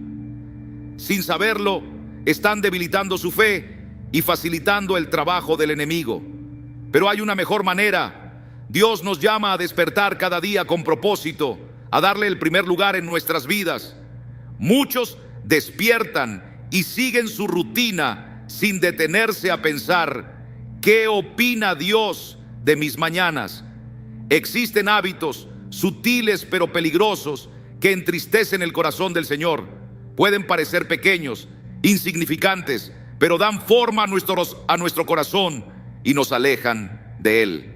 Sin saberlo, están debilitando su fe y facilitando el trabajo del enemigo. Pero hay una mejor manera. Dios nos llama a despertar cada día con propósito, a darle el primer lugar en nuestras vidas. Muchos despiertan y siguen su rutina sin detenerse a pensar: ¿qué opina Dios de mis mañanas? Existen hábitos sutiles pero peligrosos que entristecen el corazón del Señor. Pueden parecer pequeños, insignificantes, pero dan forma a nuestro corazón y nos alejan de Él.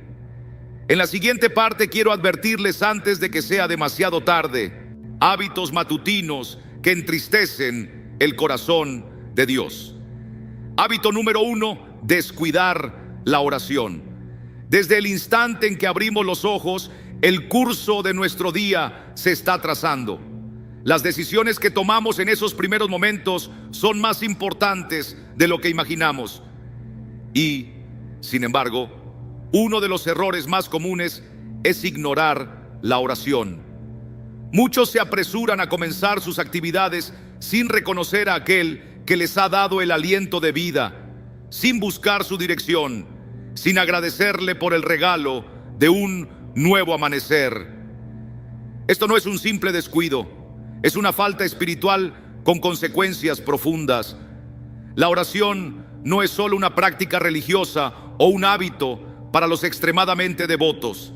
En la siguiente parte quiero advertirles antes de que sea demasiado tarde: hábitos matutinos que entristecen el corazón de Dios. Hábito número 1: descuidar la oración. Desde el instante en que abrimos los ojos, el curso de nuestro día se está trazando. Las decisiones que tomamos en esos primeros momentos son más importantes de lo que imaginamos. Y, sin embargo, uno de los errores más comunes es ignorar la oración. Muchos se apresuran a comenzar sus actividades sin reconocer a aquel que les ha dado el aliento de vida, sin buscar su dirección, sin agradecerle por el regalo de un nuevo amanecer. Esto no es un simple descuido, es una falta espiritual con consecuencias profundas. La oración no es solo una práctica religiosa o un hábito para los extremadamente devotos.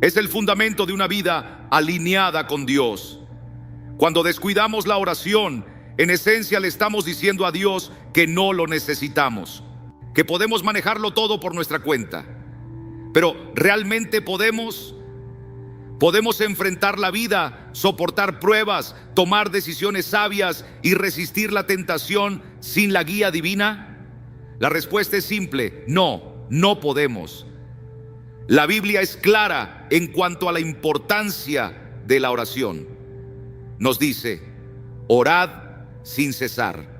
Es el fundamento de una vida alineada con Dios. Cuando descuidamos la oración, en esencia le estamos diciendo a Dios que no lo necesitamos, que podemos manejarlo todo por nuestra cuenta. Pero ¿realmente podemos enfrentar la vida, soportar pruebas, tomar decisiones sabias y resistir la tentación sin la guía divina? La respuesta es simple: no podemos. La Biblia es clara en cuanto a la importancia de la oración. Nos dice: orad sin cesar.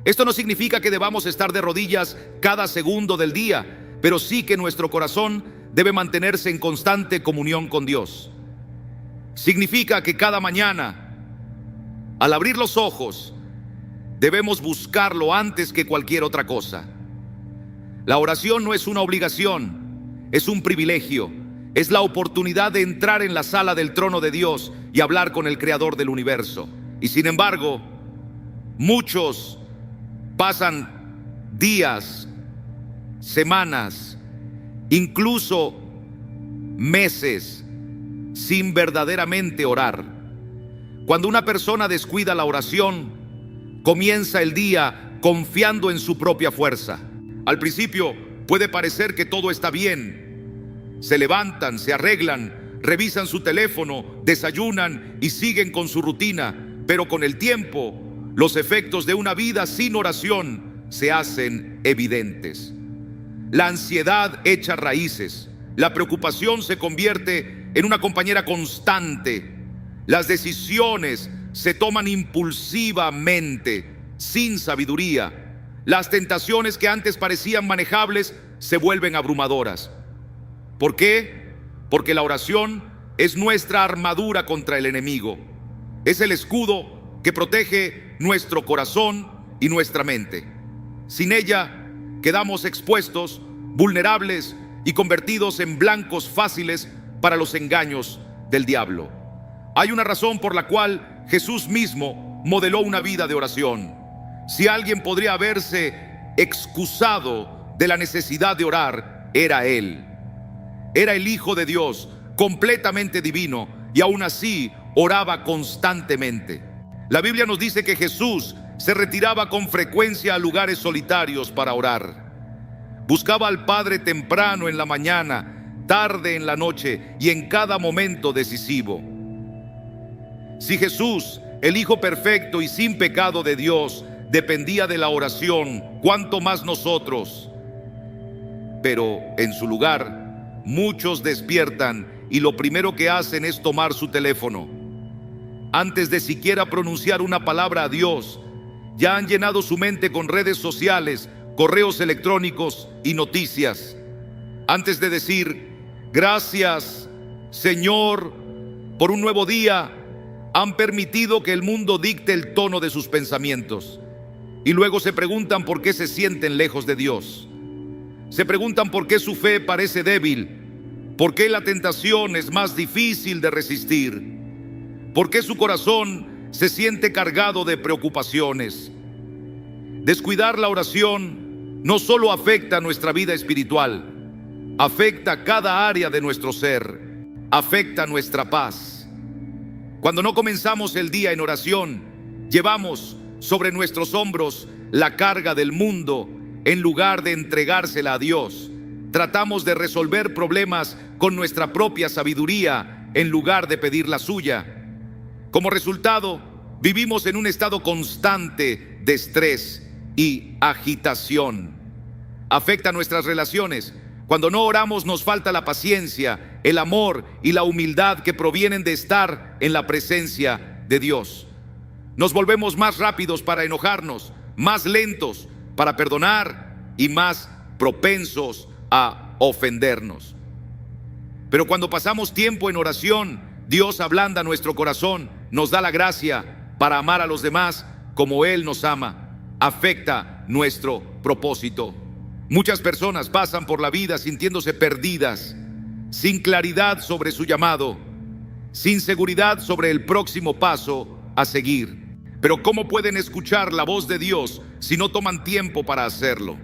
Esto no significa que debamos estar de rodillas cada segundo del día, pero sí que nuestro corazón debe mantenerse en constante comunión con Dios. Significa que cada mañana, al abrir los ojos, debemos buscarlo antes que cualquier otra cosa. La oración no es una obligación, es un privilegio. Es la oportunidad de entrar en la sala del trono de Dios y hablar con el Creador del universo. Y sin embargo, muchos pasan días, semanas, incluso meses sin verdaderamente orar. Cuando una persona descuida la oración, comienza el día confiando en su propia fuerza. Al principio puede parecer que todo está bien. Se levantan, se arreglan, revisan su teléfono, desayunan y siguen con su rutina. Pero con el tiempo, los efectos de una vida sin oración se hacen evidentes. La ansiedad echa raíces, la preocupación se convierte en una compañera constante. Las decisiones se toman impulsivamente, sin sabiduría. Las tentaciones que antes parecían manejables se vuelven abrumadoras. ¿Por qué? Porque la oración es nuestra armadura contra el enemigo. Es el escudo que protege nuestro corazón y nuestra mente. Sin ella, quedamos expuestos, vulnerables y convertidos en blancos fáciles para los engaños del diablo. Hay una razón por la cual Jesús mismo modeló una vida de oración. Si alguien podría haberse excusado de la necesidad de orar, era Él. Era el Hijo de Dios, completamente divino, y aún así oraba constantemente. La Biblia nos dice que Jesús se retiraba con frecuencia a lugares solitarios para orar. Buscaba al Padre temprano en la mañana, tarde en la noche y en cada momento decisivo. Si Jesús, el Hijo perfecto y sin pecado de Dios, dependía de la oración, ¿cuánto más nosotros? Pero en su lugar, muchos despiertan y lo primero que hacen es tomar su teléfono. Antes de siquiera pronunciar una palabra a Dios, ya han llenado su mente con redes sociales, correos electrónicos y noticias. Antes de decir, gracias, Señor, por un nuevo día, han permitido que el mundo dicte el tono de sus pensamientos. Y luego se preguntan por qué se sienten lejos de Dios. Se preguntan por qué su fe parece débil, por qué la tentación es más difícil de resistir, por qué su corazón se siente cargado de preocupaciones. Descuidar la oración no solo afecta nuestra vida espiritual, afecta cada área de nuestro ser, afecta nuestra paz. Cuando no comenzamos el día en oración, llevamos sobre nuestros hombros la carga del mundo en lugar de entregársela a Dios. Tratamos de resolver problemas con nuestra propia sabiduría en lugar de pedir la suya. Como resultado, vivimos en un estado constante de estrés y agitación. Afecta nuestras relaciones. Cuando no oramos nos falta la paciencia, el amor y la humildad que provienen de estar en la presencia de Dios. Nos volvemos más rápidos para enojarnos, más lentos para perdonar y más propensos a ofendernos. Pero cuando pasamos tiempo en oración, Dios ablanda nuestro corazón, nos da la gracia para amar a los demás como Él nos ama. Afecta nuestro propósito. Muchas personas pasan por la vida sintiéndose perdidas, sin claridad sobre su llamado, sin seguridad sobre el próximo paso a seguir. Pero ¿cómo pueden escuchar la voz de Dios si no toman tiempo para hacerlo?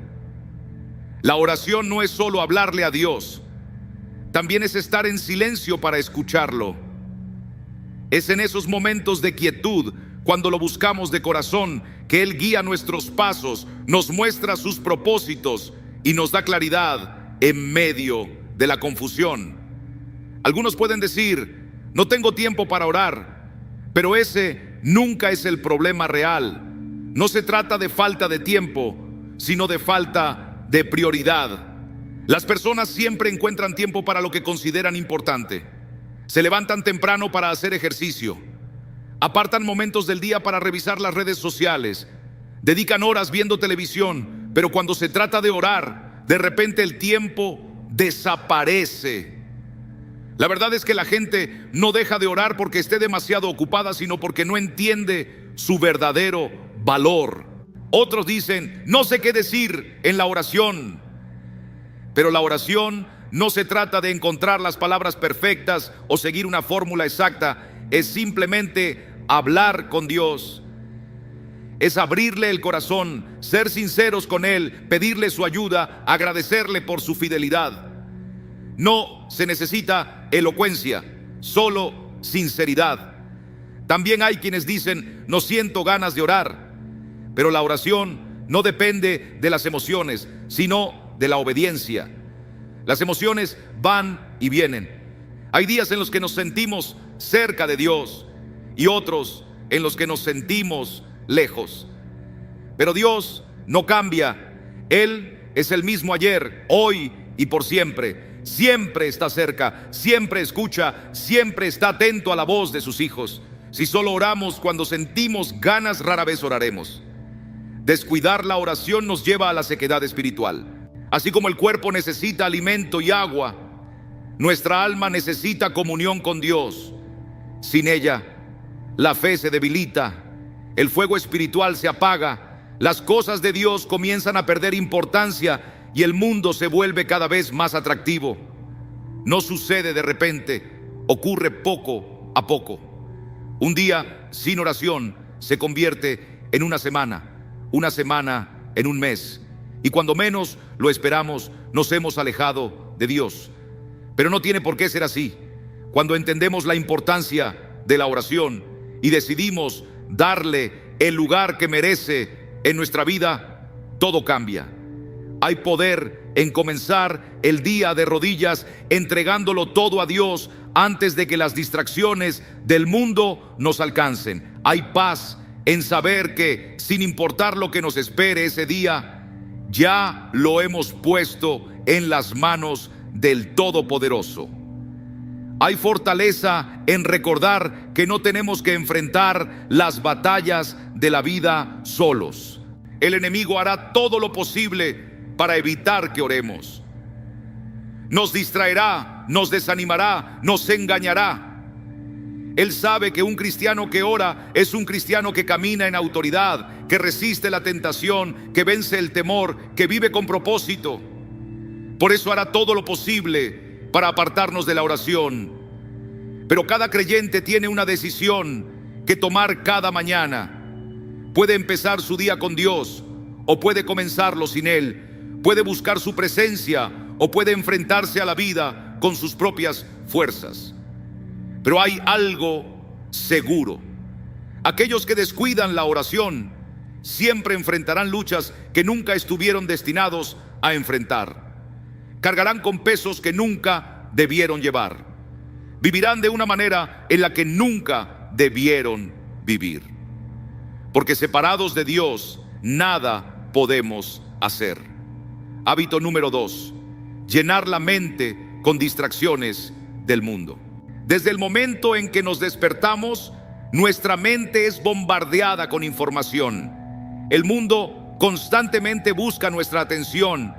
La oración no es solo hablarle a Dios, también es estar en silencio para escucharlo. Es en esos momentos de quietud, cuando lo buscamos de corazón, que Él guía nuestros pasos, nos muestra sus propósitos y nos da claridad en medio de la confusión. Algunos pueden decir, no tengo tiempo para orar, pero ese nunca es el problema real. No se trata de falta de tiempo, sino de falta de prioridad. Las personas siempre encuentran tiempo para lo que consideran importante. Se levantan temprano para hacer ejercicio, apartan momentos del día para revisar las redes sociales, dedican horas viendo televisión, pero cuando se trata de orar, de repente el tiempo desaparece. La verdad es que la gente no deja de orar porque esté demasiado ocupada, sino porque no entiende su verdadero valor. Otros dicen, no sé qué decir en la oración, pero la oración no se trata de encontrar las palabras perfectas o seguir una fórmula exacta. Es simplemente hablar con Dios. Es abrirle el corazón, ser sinceros con Él, pedirle su ayuda, agradecerle por su fidelidad. No se necesita elocuencia, solo sinceridad. También hay quienes dicen, no siento ganas de orar, pero la oración no depende de las emociones, sino de la obediencia. Las emociones van y vienen. Hay días en los que nos sentimos cerca de Dios y otros en los que nos sentimos lejos. Pero Dios no cambia. Él es el mismo ayer, hoy y por siempre. Siempre está cerca, siempre escucha, siempre está atento a la voz de sus hijos. Si solo oramos cuando sentimos ganas, rara vez oraremos. Descuidar la oración nos lleva a la sequedad espiritual. Así como el cuerpo necesita alimento y agua, nuestra alma necesita comunión con Dios. Sin ella, la fe se debilita, el fuego espiritual se apaga, las cosas de Dios comienzan a perder importancia y el mundo se vuelve cada vez más atractivo. No sucede de repente, ocurre poco a poco. Un día sin oración se convierte en una semana en un mes, y cuando menos lo esperamos, nos hemos alejado de Dios. Pero no tiene por qué ser así. Cuando entendemos la importancia de la oración y decidimos darle el lugar que merece en nuestra vida, todo cambia. Hay poder en comenzar el día de rodillas, entregándolo todo a Dios antes de que las distracciones del mundo nos alcancen. Hay paz en saber que, sin importar lo que nos espere ese día, ya lo hemos puesto en las manos del Todopoderoso. Hay fortaleza en recordar que no tenemos que enfrentar las batallas de la vida solos. El enemigo hará todo lo posible para evitar que oremos. Nos distraerá, nos desanimará, nos engañará. Él sabe que un cristiano que ora es un cristiano que camina en autoridad, que resiste la tentación, que vence el temor, que vive con propósito. Por eso hará todo lo posible para apartarnos de la oración. Pero cada creyente tiene una decisión que tomar cada mañana. Puede empezar su día con Dios o puede comenzarlo sin Él. Puede buscar su presencia o puede enfrentarse a la vida con sus propias fuerzas. Pero hay algo seguro. Aquellos que descuidan la oración siempre enfrentarán luchas que nunca estuvieron destinados a enfrentar. Cargarán con pesos que nunca debieron llevar. Vivirán de una manera en la que nunca debieron vivir. Porque separados de Dios, nada podemos hacer. Hábito número 2: llenar la mente con distracciones del mundo. Desde el momento en que nos despertamos, nuestra mente es bombardeada con información. El mundo constantemente busca nuestra atención,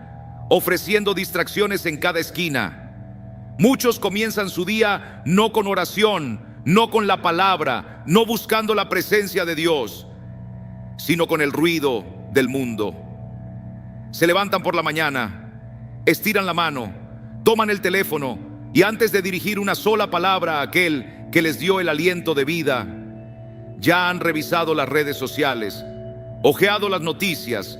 ofreciendo distracciones en cada esquina. Muchos comienzan su día no con oración, no con la palabra, no buscando la presencia de Dios, sino con el ruido del mundo. Se levantan por la mañana, estiran la mano, toman el teléfono y antes de dirigir una sola palabra a aquel que les dio el aliento de vida, ya han revisado las redes sociales, hojeado las noticias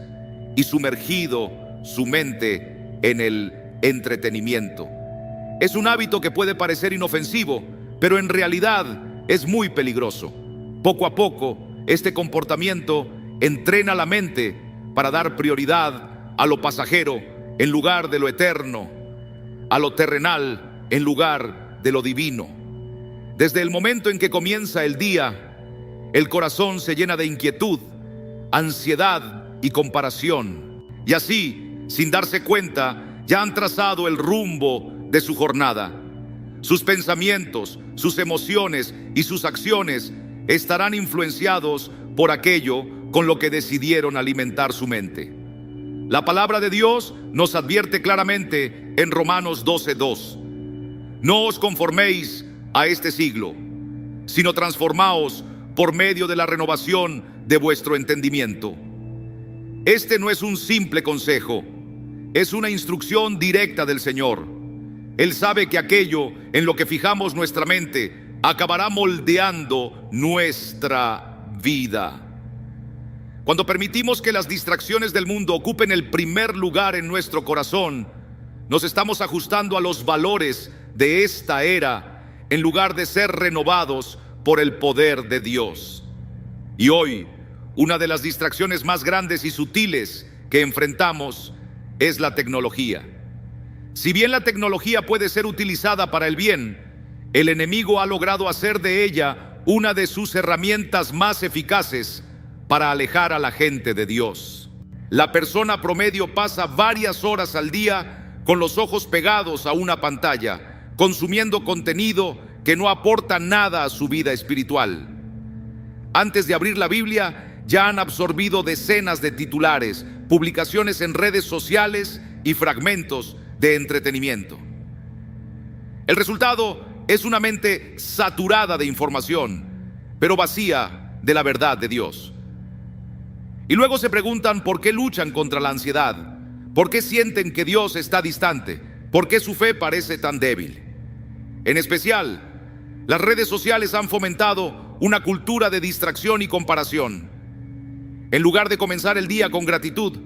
y sumergido su mente en el entretenimiento. Es un hábito que puede parecer inofensivo, pero en realidad es muy peligroso. Poco a poco, este comportamiento entrena la mente para dar prioridad a lo pasajero en lugar de lo eterno, a lo terrenal en lugar de lo divino. Desde el momento en que comienza el día, el corazón se llena de inquietud, ansiedad y comparación. Y así, sin darse cuenta, ya han trazado el rumbo de su jornada. Sus pensamientos, sus emociones y sus acciones estarán influenciados por aquello con lo que decidieron alimentar su mente. La palabra de Dios nos advierte claramente en Romanos 12:2. No os conforméis a este siglo, sino transformaos por medio de la renovación de vuestro entendimiento. Este no es un simple consejo, es una instrucción directa del Señor. Él sabe que aquello en lo que fijamos nuestra mente acabará moldeando nuestra vida. Cuando permitimos que las distracciones del mundo ocupen el primer lugar en nuestro corazón, nos estamos ajustando a los valores de esta era en lugar de ser renovados por el poder de Dios. Y hoy, una de las distracciones más grandes y sutiles que enfrentamos es la tecnología. Si bien la tecnología puede ser utilizada para el bien, el enemigo ha logrado hacer de ella una de sus herramientas más eficaces para alejar a la gente de Dios. La persona promedio pasa varias horas al día con los ojos pegados a una pantalla, consumiendo contenido que no aporta nada a su vida espiritual. Antes de abrir la Biblia, ya han absorbido decenas de titulares, publicaciones en redes sociales y fragmentos de entretenimiento. El resultado es una mente saturada de información, pero vacía de la verdad de Dios. Y luego se preguntan por qué luchan contra la ansiedad, por qué sienten que Dios está distante, por qué su fe parece tan débil. En especial, las redes sociales han fomentado una cultura de distracción y comparación. En lugar de comenzar el día con gratitud,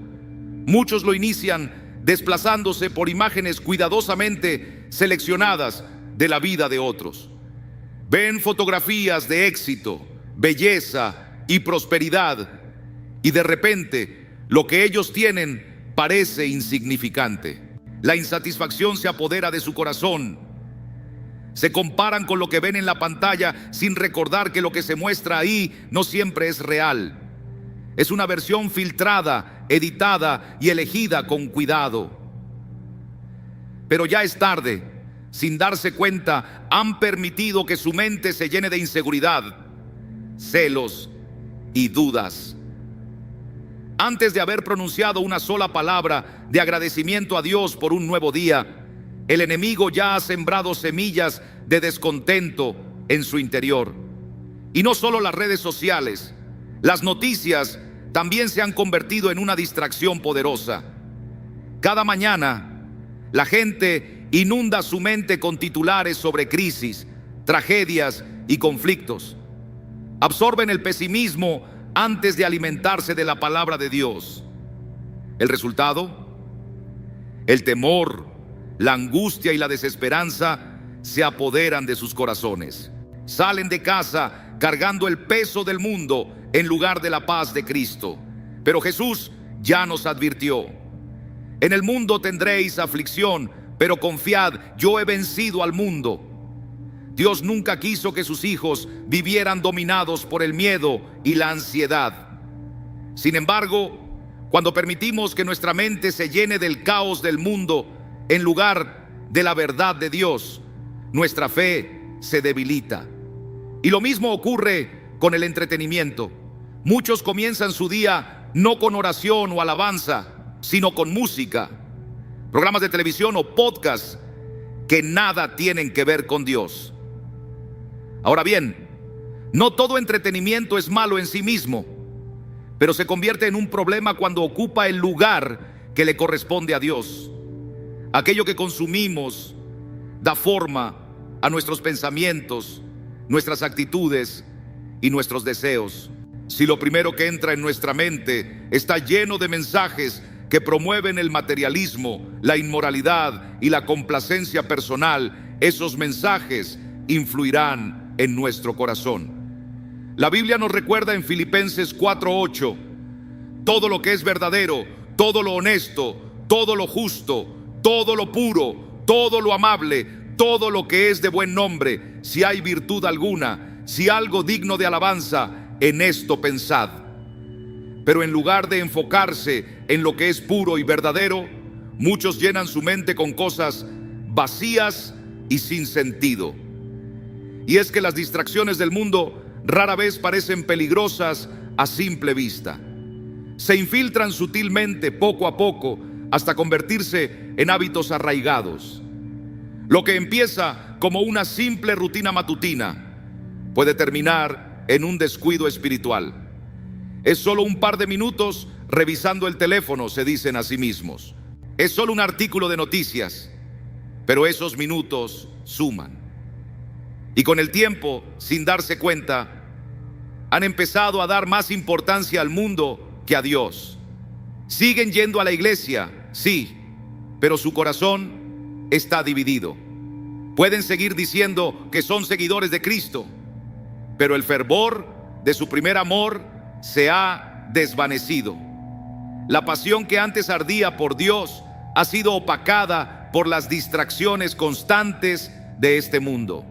muchos lo inician desplazándose por imágenes cuidadosamente seleccionadas de la vida de otros. Ven fotografías de éxito, belleza y prosperidad, y de repente lo que ellos tienen parece insignificante. La insatisfacción se apodera de su corazón. Se comparan con lo que ven en la pantalla sin recordar que lo que se muestra ahí no siempre es real. Es una versión filtrada, editada y elegida con cuidado. Pero ya es tarde. Sin darse cuenta, han permitido que su mente se llene de inseguridad, celos y dudas. Antes de haber pronunciado una sola palabra de agradecimiento a Dios por un nuevo día, el enemigo ya ha sembrado semillas de descontento en su interior. Y no solo las redes sociales, las noticias también se han convertido en una distracción poderosa. Cada mañana, la gente inunda su mente con titulares sobre crisis, tragedias y conflictos. Absorben el pesimismo antes de alimentarse de la palabra de Dios. ¿El resultado? El temor, la angustia y la desesperanza se apoderan de sus corazones. Salen de casa cargando el peso del mundo en lugar de la paz de Cristo. Pero Jesús ya nos advirtió: en el mundo tendréis aflicción, pero confiad, yo he vencido al mundo. Dios nunca quiso que sus hijos vivieran dominados por el miedo y la ansiedad. Sin embargo, cuando permitimos que nuestra mente se llene del caos del mundo en lugar de la verdad de Dios, nuestra fe se debilita. Y lo mismo ocurre con el entretenimiento. Muchos comienzan su día no con oración o alabanza, sino con música, programas de televisión o podcasts que nada tienen que ver con Dios. Ahora bien, no todo entretenimiento es malo en sí mismo, pero se convierte en un problema cuando ocupa el lugar que le corresponde a Dios. Aquello que consumimos da forma a nuestros pensamientos, nuestras actitudes y nuestros deseos. Si lo primero que entra en nuestra mente está lleno de mensajes que promueven el materialismo, la inmoralidad y la complacencia personal, esos mensajes influirán en nuestro corazón. La Biblia nos recuerda en Filipenses 4:8: todo lo que es verdadero, todo lo honesto, todo lo justo, todo lo puro, todo lo amable, todo lo que es de buen nombre, si hay virtud alguna, si algo digno de alabanza, en esto pensad. Pero en lugar de enfocarse en lo que es puro y verdadero, muchos llenan su mente con cosas vacías y sin sentido. Y es que las distracciones del mundo rara vez parecen peligrosas a simple vista. Se infiltran sutilmente poco a poco hasta convertirse en hábitos arraigados. Lo que empieza como una simple rutina matutina puede terminar en un descuido espiritual. Es solo un par de minutos revisando el teléfono, se dicen a sí mismos. Es solo un artículo de noticias, pero esos minutos suman. Y con el tiempo, sin darse cuenta, han empezado a dar más importancia al mundo que a Dios. Siguen yendo a la iglesia, sí, pero su corazón está dividido. Pueden seguir diciendo que son seguidores de Cristo, pero el fervor de su primer amor se ha desvanecido. La pasión que antes ardía por Dios ha sido opacada por las distracciones constantes de este mundo.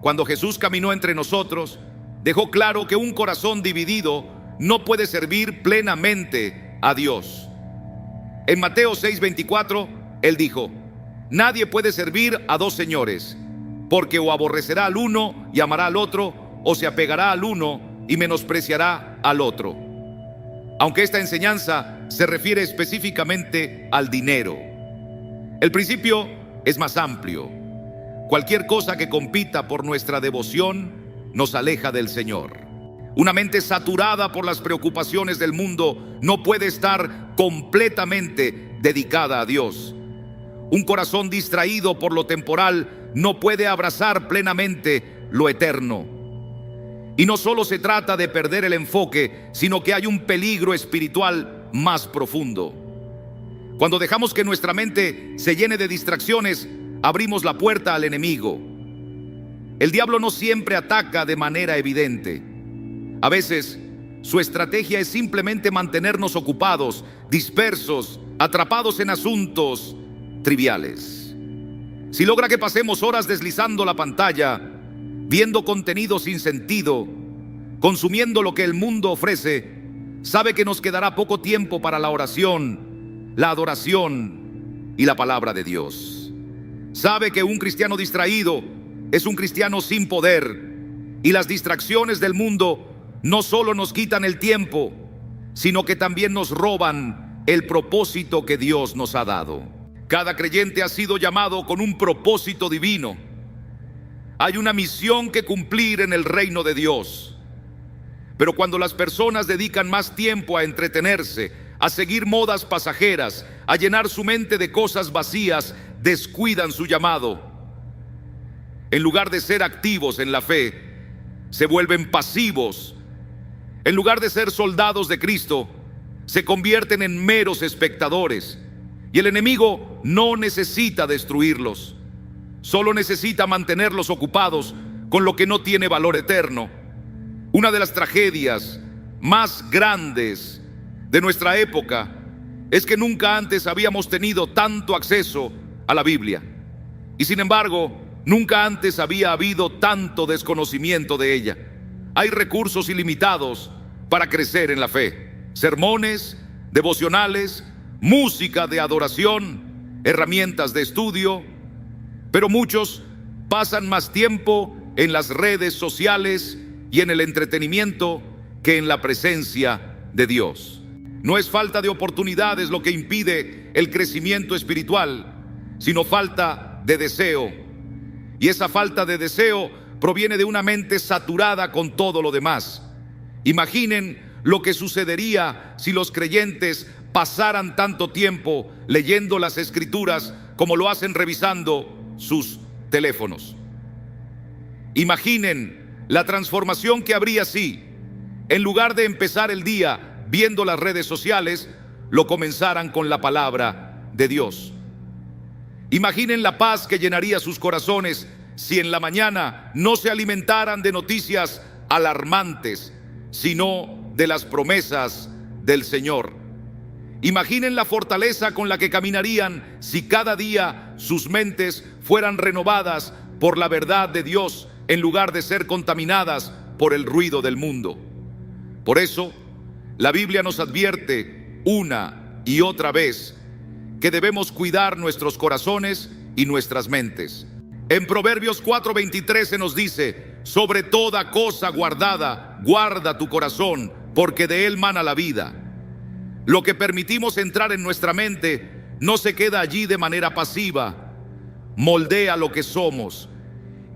Cuando Jesús caminó entre nosotros, dejó claro que un corazón dividido no puede servir plenamente a Dios. En Mateo 6:24 él dijo: nadie puede servir a dos señores, porque o aborrecerá al uno y amará al otro, o se apegará al uno y menospreciará al otro. Aunque esta enseñanza se refiere específicamente al dinero, el principio es más amplio. Cualquier cosa que compita por nuestra devoción nos aleja del Señor. Una mente saturada por las preocupaciones del mundo no puede estar completamente dedicada a Dios. Un corazón distraído por lo temporal no puede abrazar plenamente lo eterno. Y no solo se trata de perder el enfoque, sino que hay un peligro espiritual más profundo. Cuando dejamos que nuestra mente se llene de distracciones, abrimos la puerta al enemigo. El diablo no siempre ataca de manera evidente. A veces, su estrategia es simplemente mantenernos ocupados, dispersos, atrapados en asuntos triviales. Si logra que pasemos horas deslizando la pantalla, viendo contenido sin sentido, consumiendo lo que el mundo ofrece, sabe que nos quedará poco tiempo para la oración, la adoración y la palabra de Dios. Sabe que un cristiano distraído es un cristiano sin poder, y las distracciones del mundo no solo nos quitan el tiempo, sino que también nos roban el propósito que Dios nos ha dado. Cada creyente ha sido llamado con un propósito divino. Hay una misión que cumplir en el reino de Dios. Pero cuando las personas dedican más tiempo a entretenerse, a seguir modas pasajeras, a llenar su mente de cosas vacías, descuidan su llamado. En lugar de ser activos en la fe, se vuelven pasivos. En lugar de ser soldados de Cristo, se convierten en meros espectadores. Y el enemigo no necesita destruirlos, solo necesita mantenerlos ocupados con lo que no tiene valor eterno. Una de las tragedias más grandes de nuestra época es que nunca antes habíamos tenido tanto acceso a la Biblia. Y sin embargo, nunca antes había habido tanto desconocimiento de ella. Hay recursos ilimitados para crecer en la fe: sermones, devocionales, música de adoración, herramientas de estudio. Pero muchos pasan más tiempo en las redes sociales y en el entretenimiento que en la presencia de Dios. No es falta de oportunidades lo que impide el crecimiento espiritual, sino falta de deseo. Y esa falta de deseo proviene de una mente saturada con todo lo demás. Imaginen lo que sucedería si los creyentes pasaran tanto tiempo leyendo las Escrituras como lo hacen revisando sus teléfonos. Imaginen la transformación que habría si, en lugar de empezar el día viendo las redes sociales, lo comenzaran con la palabra de Dios. Imaginen la paz que llenaría sus corazones si en la mañana no se alimentaran de noticias alarmantes, sino de las promesas del Señor. Imaginen la fortaleza con la que caminarían si cada día sus mentes fueran renovadas por la verdad de Dios, en lugar de ser contaminadas por el ruido del mundo. Por eso, la Biblia nos advierte una y otra vez que debemos cuidar nuestros corazones y nuestras mentes. En Proverbios 4:23 se nos dice: sobre toda cosa guardada, guarda tu corazón, porque de él mana la vida. Lo que permitimos entrar en nuestra mente no se queda allí de manera pasiva. Moldea lo que somos,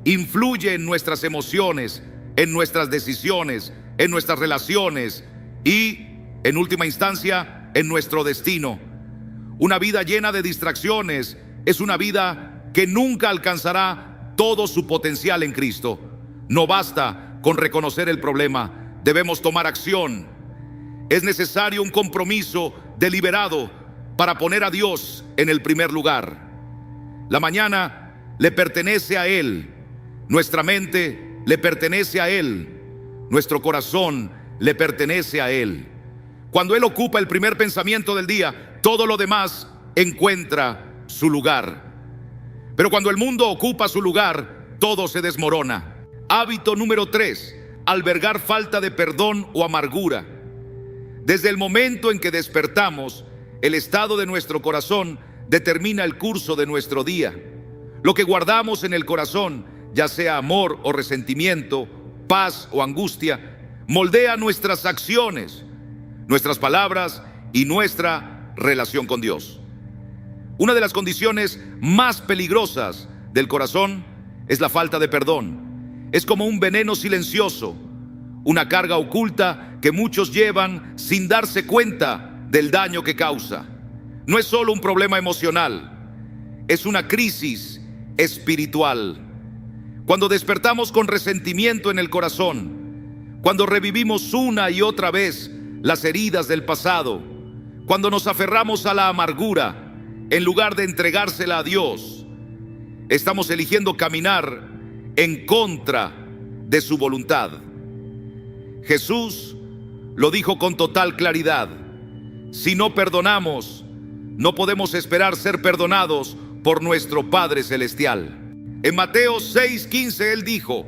influye en nuestras emociones, en nuestras decisiones, en nuestras relaciones y, en última instancia, en nuestro destino. Una vida llena de distracciones es una vida que nunca alcanzará todo su potencial en Cristo. No basta con reconocer el problema, debemos tomar acción. Es necesario un compromiso deliberado para poner a Dios en el primer lugar. La mañana le pertenece a Él, nuestra mente le pertenece a Él, nuestro corazón le pertenece a Él. Cuando Él ocupa el primer pensamiento del día, todo lo demás encuentra su lugar. Pero cuando el mundo ocupa su lugar, todo se desmorona. Hábito número 3: albergar falta de perdón o amargura. Desde el momento en que despertamos, el estado de nuestro corazón determina el curso de nuestro día. Lo que guardamos en el corazón, ya sea amor o resentimiento, paz o angustia, moldea nuestras acciones, nuestras palabras y nuestra relación con Dios. Una de las condiciones más peligrosas del corazón es la falta de perdón. Es como un veneno silencioso, una carga oculta que muchos llevan sin darse cuenta del daño que causa. No es solo un problema emocional, es una crisis espiritual. Cuando despertamos con resentimiento en el corazón, cuando revivimos una y otra vez las heridas del pasado, cuando nos aferramos a la amargura en lugar de entregársela a Dios, estamos eligiendo caminar en contra de su voluntad. Jesús lo dijo con total claridad: si no perdonamos, no podemos esperar ser perdonados por nuestro Padre Celestial. En Mateo 6:15 Él dijo: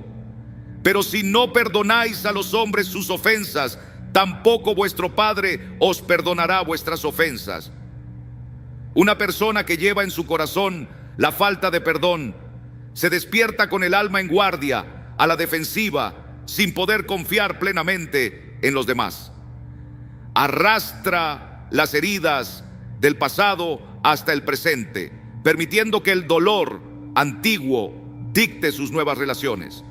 pero si no perdonáis a los hombres sus ofensas, tampoco vuestro Padre os perdonará vuestras ofensas. Una persona que lleva en su corazón la falta de perdón se despierta con el alma en guardia, a la defensiva, sin poder confiar plenamente en los demás. Arrastra las heridas del pasado hasta el presente, permitiendo que el dolor antiguo dicte sus nuevas relaciones.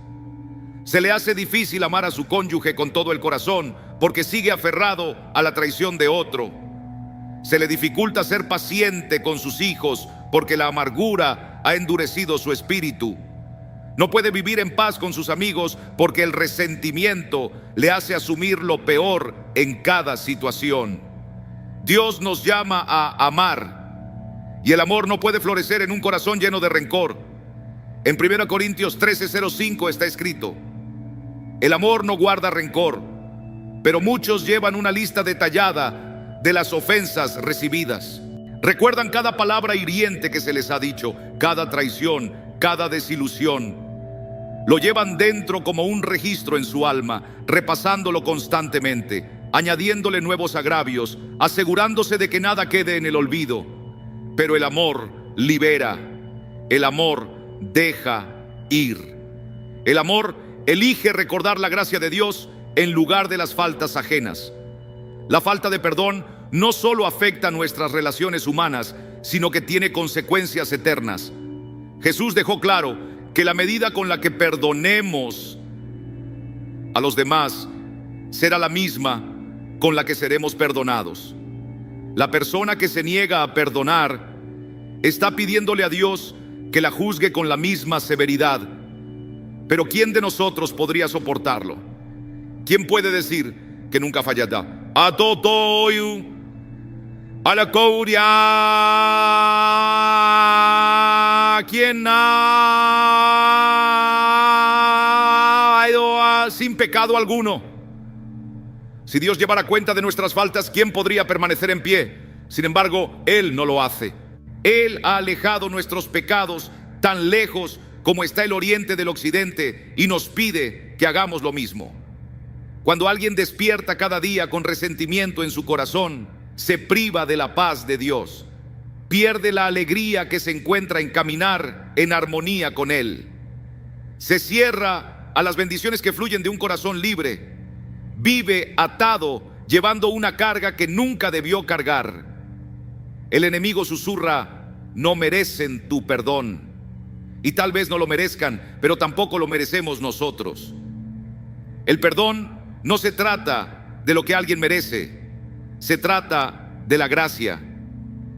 Se le hace difícil amar a su cónyuge con todo el corazón porque sigue aferrado a la traición de otro. Se le dificulta ser paciente con sus hijos porque la amargura ha endurecido su espíritu. No puede vivir en paz con sus amigos porque el resentimiento le hace asumir lo peor en cada situación. Dios nos llama a amar, y el amor no puede florecer en un corazón lleno de rencor. En 1 Corintios 13:05 está escrito: el amor no guarda rencor, pero muchos llevan una lista detallada de las ofensas recibidas. Recuerdan cada palabra hiriente que se les ha dicho, cada traición, cada desilusión. Lo llevan dentro como un registro en su alma, repasándolo constantemente, añadiéndole nuevos agravios, asegurándose de que nada quede en el olvido. Pero el amor libera, el amor deja ir. El amor elige recordar la gracia de Dios en lugar de las faltas ajenas. La falta de perdón no solo afecta nuestras relaciones humanas, sino que tiene consecuencias eternas. Jesús dejó claro que la medida con la que perdonemos a los demás será la misma con la que seremos perdonados. La persona que se niega a perdonar está pidiéndole a Dios que la juzgue con la misma severidad. Pero ¿quién de nosotros podría soportarlo? ¿Quién puede decir que nunca fallará? A totoyu, a la couria, quien ha ido sin pecado alguno. Si Dios llevara cuenta de nuestras faltas, ¿quién podría permanecer en pie? Sin embargo, Él no lo hace. Él ha alejado nuestros pecados tan lejos como está el oriente del occidente, y nos pide que hagamos lo mismo. Cuando alguien despierta cada día con resentimiento en su corazón, se priva de la paz de Dios. Pierde la alegría que se encuentra en caminar en armonía con Él. Se cierra a las bendiciones que fluyen de un corazón libre. Vive atado, llevando una carga que nunca debió cargar. El enemigo susurra: no merecen tu perdón. Y tal vez no lo merezcan, pero tampoco lo merecemos nosotros. El perdón no se trata de lo que alguien merece, se trata de la gracia.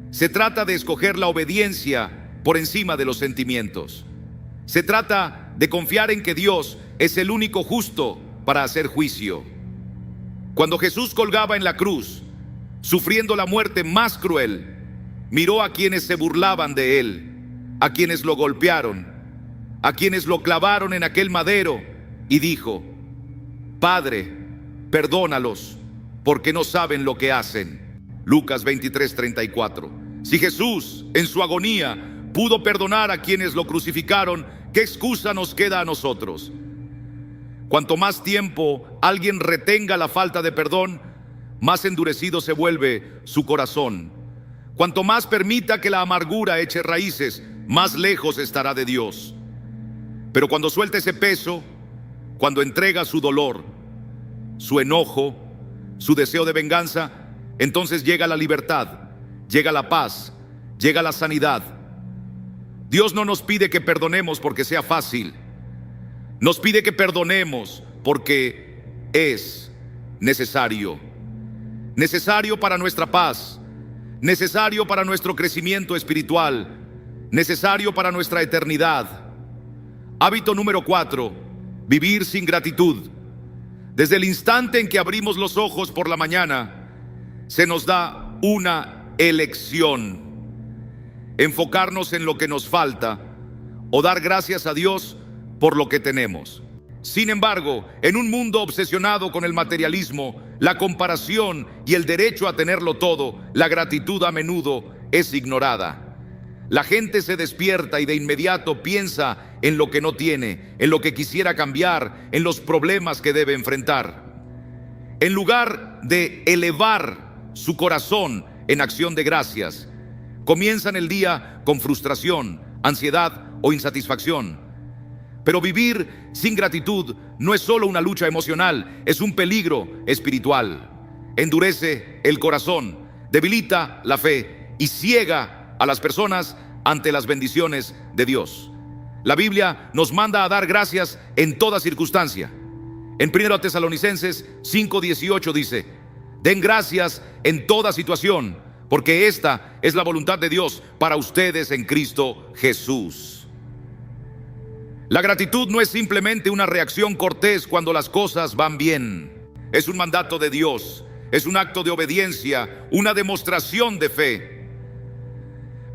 Se trata de escoger la obediencia por encima de los sentimientos. Se trata de confiar en que Dios es el único justo para hacer juicio. Cuando Jesús colgaba en la cruz, sufriendo la muerte más cruel, miró a quienes se burlaban de Él, a quienes lo golpearon, a quienes lo clavaron en aquel madero, y dijo: Padre, perdónalos, porque no saben lo que hacen. Lucas 23:34. Si Jesús, en su agonía, pudo perdonar a quienes lo crucificaron, ¿qué excusa nos queda a nosotros? Cuanto más tiempo alguien retenga la falta de perdón, más endurecido se vuelve su corazón. Cuanto más permita que la amargura eche raíces, más lejos estará de Dios. Pero cuando suelta ese peso, cuando entrega su dolor, su enojo, su deseo de venganza, entonces llega la libertad, llega la paz, llega la sanidad. Dios no nos pide que perdonemos porque sea fácil. Nos pide que perdonemos porque es necesario. Necesario para nuestra paz, necesario para nuestro crecimiento espiritual, necesario para nuestra eternidad. Hábito número 4, vivir sin gratitud. Desde el instante en que abrimos los ojos por la mañana, se nos da una elección: enfocarnos en lo que nos falta o dar gracias a Dios por lo que tenemos. Sin embargo, en un mundo obsesionado con el materialismo, la comparación y el derecho a tenerlo todo, la gratitud a menudo es ignorada. La gente se despierta y de inmediato piensa en lo que no tiene, en lo que quisiera cambiar, en los problemas que debe enfrentar. En lugar de elevar su corazón en acción de gracias, comienzan el día con frustración, ansiedad o insatisfacción. Pero vivir sin gratitud no es solo una lucha emocional, es un peligro espiritual. Endurece el corazón, debilita la fe y ciega a las personas ante las bendiciones de Dios. La Biblia nos manda a dar gracias en toda circunstancia. En 1 Tesalonicenses 5:18 dice: den gracias en toda situación, porque esta es la voluntad de Dios para ustedes en Cristo Jesús. La gratitud no es simplemente una reacción cortés cuando las cosas van bien. Es un mandato de Dios, es un acto de obediencia, una demostración de fe.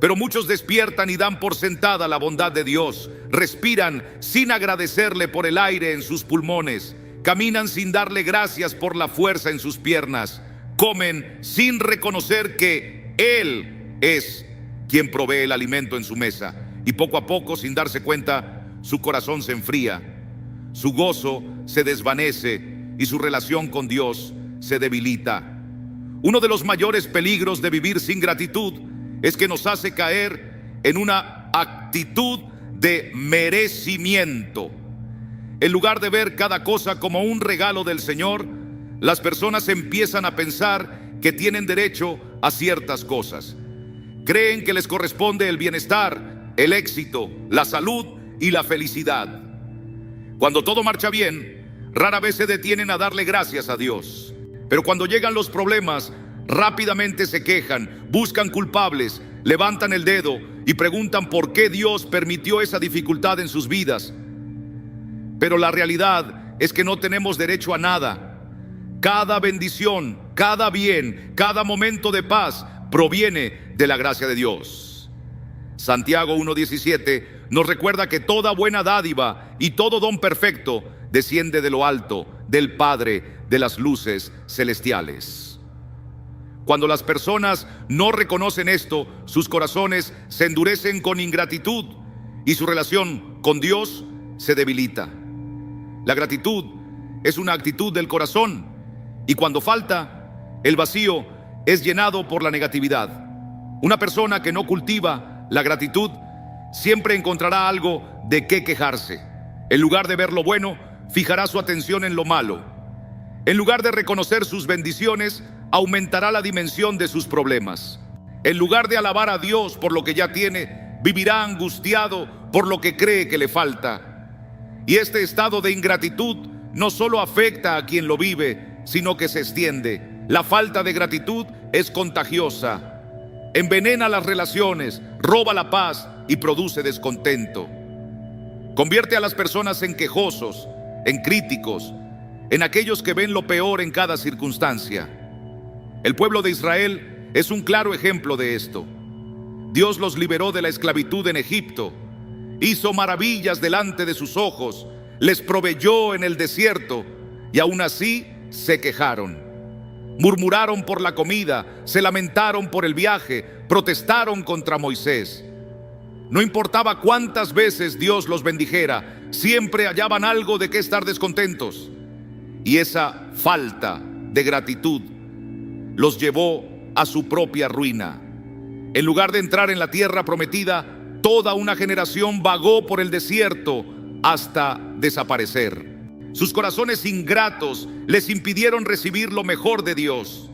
Pero muchos despiertan y dan por sentada la bondad de Dios, respiran sin agradecerle por el aire en sus pulmones, caminan sin darle gracias por la fuerza en sus piernas, comen sin reconocer que Él es quien provee el alimento en su mesa, y poco a poco, sin darse cuenta, su corazón se enfría, su gozo se desvanece y su relación con Dios se debilita. Uno de los mayores peligros de vivir sin gratitud es que nos hace caer en una actitud de merecimiento. En lugar de ver cada cosa como un regalo del Señor, las personas empiezan a pensar que tienen derecho a ciertas cosas. Creen que les corresponde el bienestar, el éxito, la salud y la felicidad. Cuando todo marcha bien, rara vez se detienen a darle gracias a Dios. Pero cuando llegan los problemas, rápidamente se quejan, buscan culpables, levantan el dedo y preguntan por qué Dios permitió esa dificultad en sus vidas. Pero la realidad es que no tenemos derecho a nada. Cada bendición, cada bien, cada momento de paz proviene de la gracia de Dios. Santiago 1:17 nos recuerda que toda buena dádiva y todo don perfecto desciende de lo alto, del Padre de las luces celestiales. Cuando las personas no reconocen esto, sus corazones se endurecen con ingratitud y su relación con Dios se debilita. La gratitud es una actitud del corazón, y cuando falta, el vacío es llenado por la negatividad. Una persona que no cultiva la gratitud siempre encontrará algo de qué quejarse. En lugar de ver lo bueno, fijará su atención en lo malo. En lugar de reconocer sus bendiciones, aumentará la dimensión de sus problemas. En lugar de alabar a Dios por lo que ya tiene, vivirá angustiado por lo que cree que le falta. Y este estado de ingratitud no solo afecta a quien lo vive, sino que se extiende. La falta de gratitud es contagiosa. Envenena las relaciones, roba la paz y produce descontento. Convierte a las personas en quejosos, en críticos, en aquellos que ven lo peor en cada circunstancia. El pueblo de Israel es un claro ejemplo de esto. Dios los liberó de la esclavitud en Egipto, hizo maravillas delante de sus ojos, les proveyó en el desierto, y aún así se quejaron. Murmuraron por la comida, se lamentaron por el viaje, protestaron contra Moisés. No importaba cuántas veces Dios los bendijera, siempre hallaban algo de qué estar descontentos. Y esa falta de gratitud los llevó a su propia ruina. En lugar de entrar en la tierra prometida, toda una generación vagó por el desierto hasta desaparecer. Sus corazones ingratos les impidieron recibir lo mejor de Dios.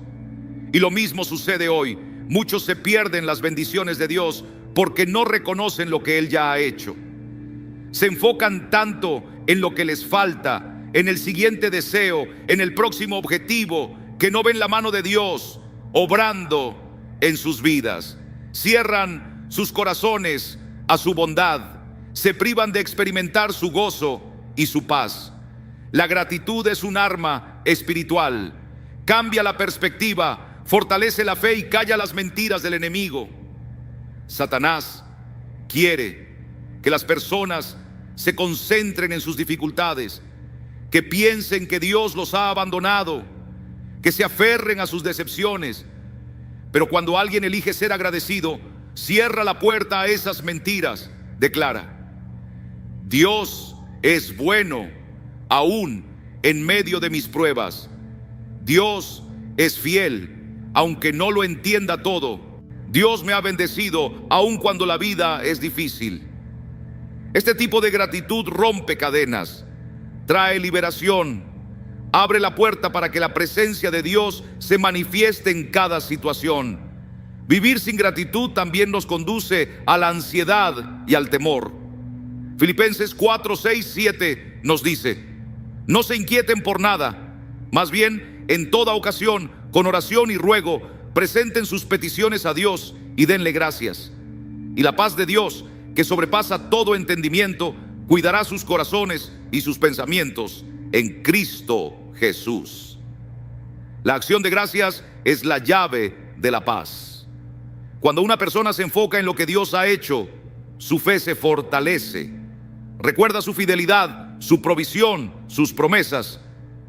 Y lo mismo sucede hoy. Muchos se pierden las bendiciones de Dios porque no reconocen lo que Él ya ha hecho. Se enfocan tanto en lo que les falta, en el siguiente deseo, en el próximo objetivo, que no ven la mano de Dios obrando en sus vidas. Cierran sus corazones a su bondad, se privan de experimentar su gozo y su paz. La gratitud es un arma espiritual. Cambia la perspectiva, fortalece la fe y calla las mentiras del enemigo. Satanás quiere que las personas se concentren en sus dificultades, que piensen que Dios los ha abandonado, que se aferren a sus decepciones. Pero cuando alguien elige ser agradecido, cierra la puerta a esas mentiras. Declara: Dios es bueno aún en medio de mis pruebas. Dios es fiel aunque no lo entienda todo. Dios me ha bendecido aun cuando la vida es difícil. Este tipo de gratitud rompe cadenas, trae liberación, abre la puerta para que la presencia de Dios se manifieste en cada situación. Vivir sin gratitud también nos conduce a la ansiedad y al temor. Filipenses 4, 6, 7 nos dice: no se inquieten por nada, más bien en toda ocasión, con oración y ruego, presenten sus peticiones a Dios y denle gracias. Y la paz de Dios, que sobrepasa todo entendimiento, cuidará sus corazones y sus pensamientos en Cristo Jesús. La acción de gracias es la llave de la paz. Cuando una persona se enfoca en lo que Dios ha hecho, su fe se fortalece. Recuerda su fidelidad, su provisión, sus promesas.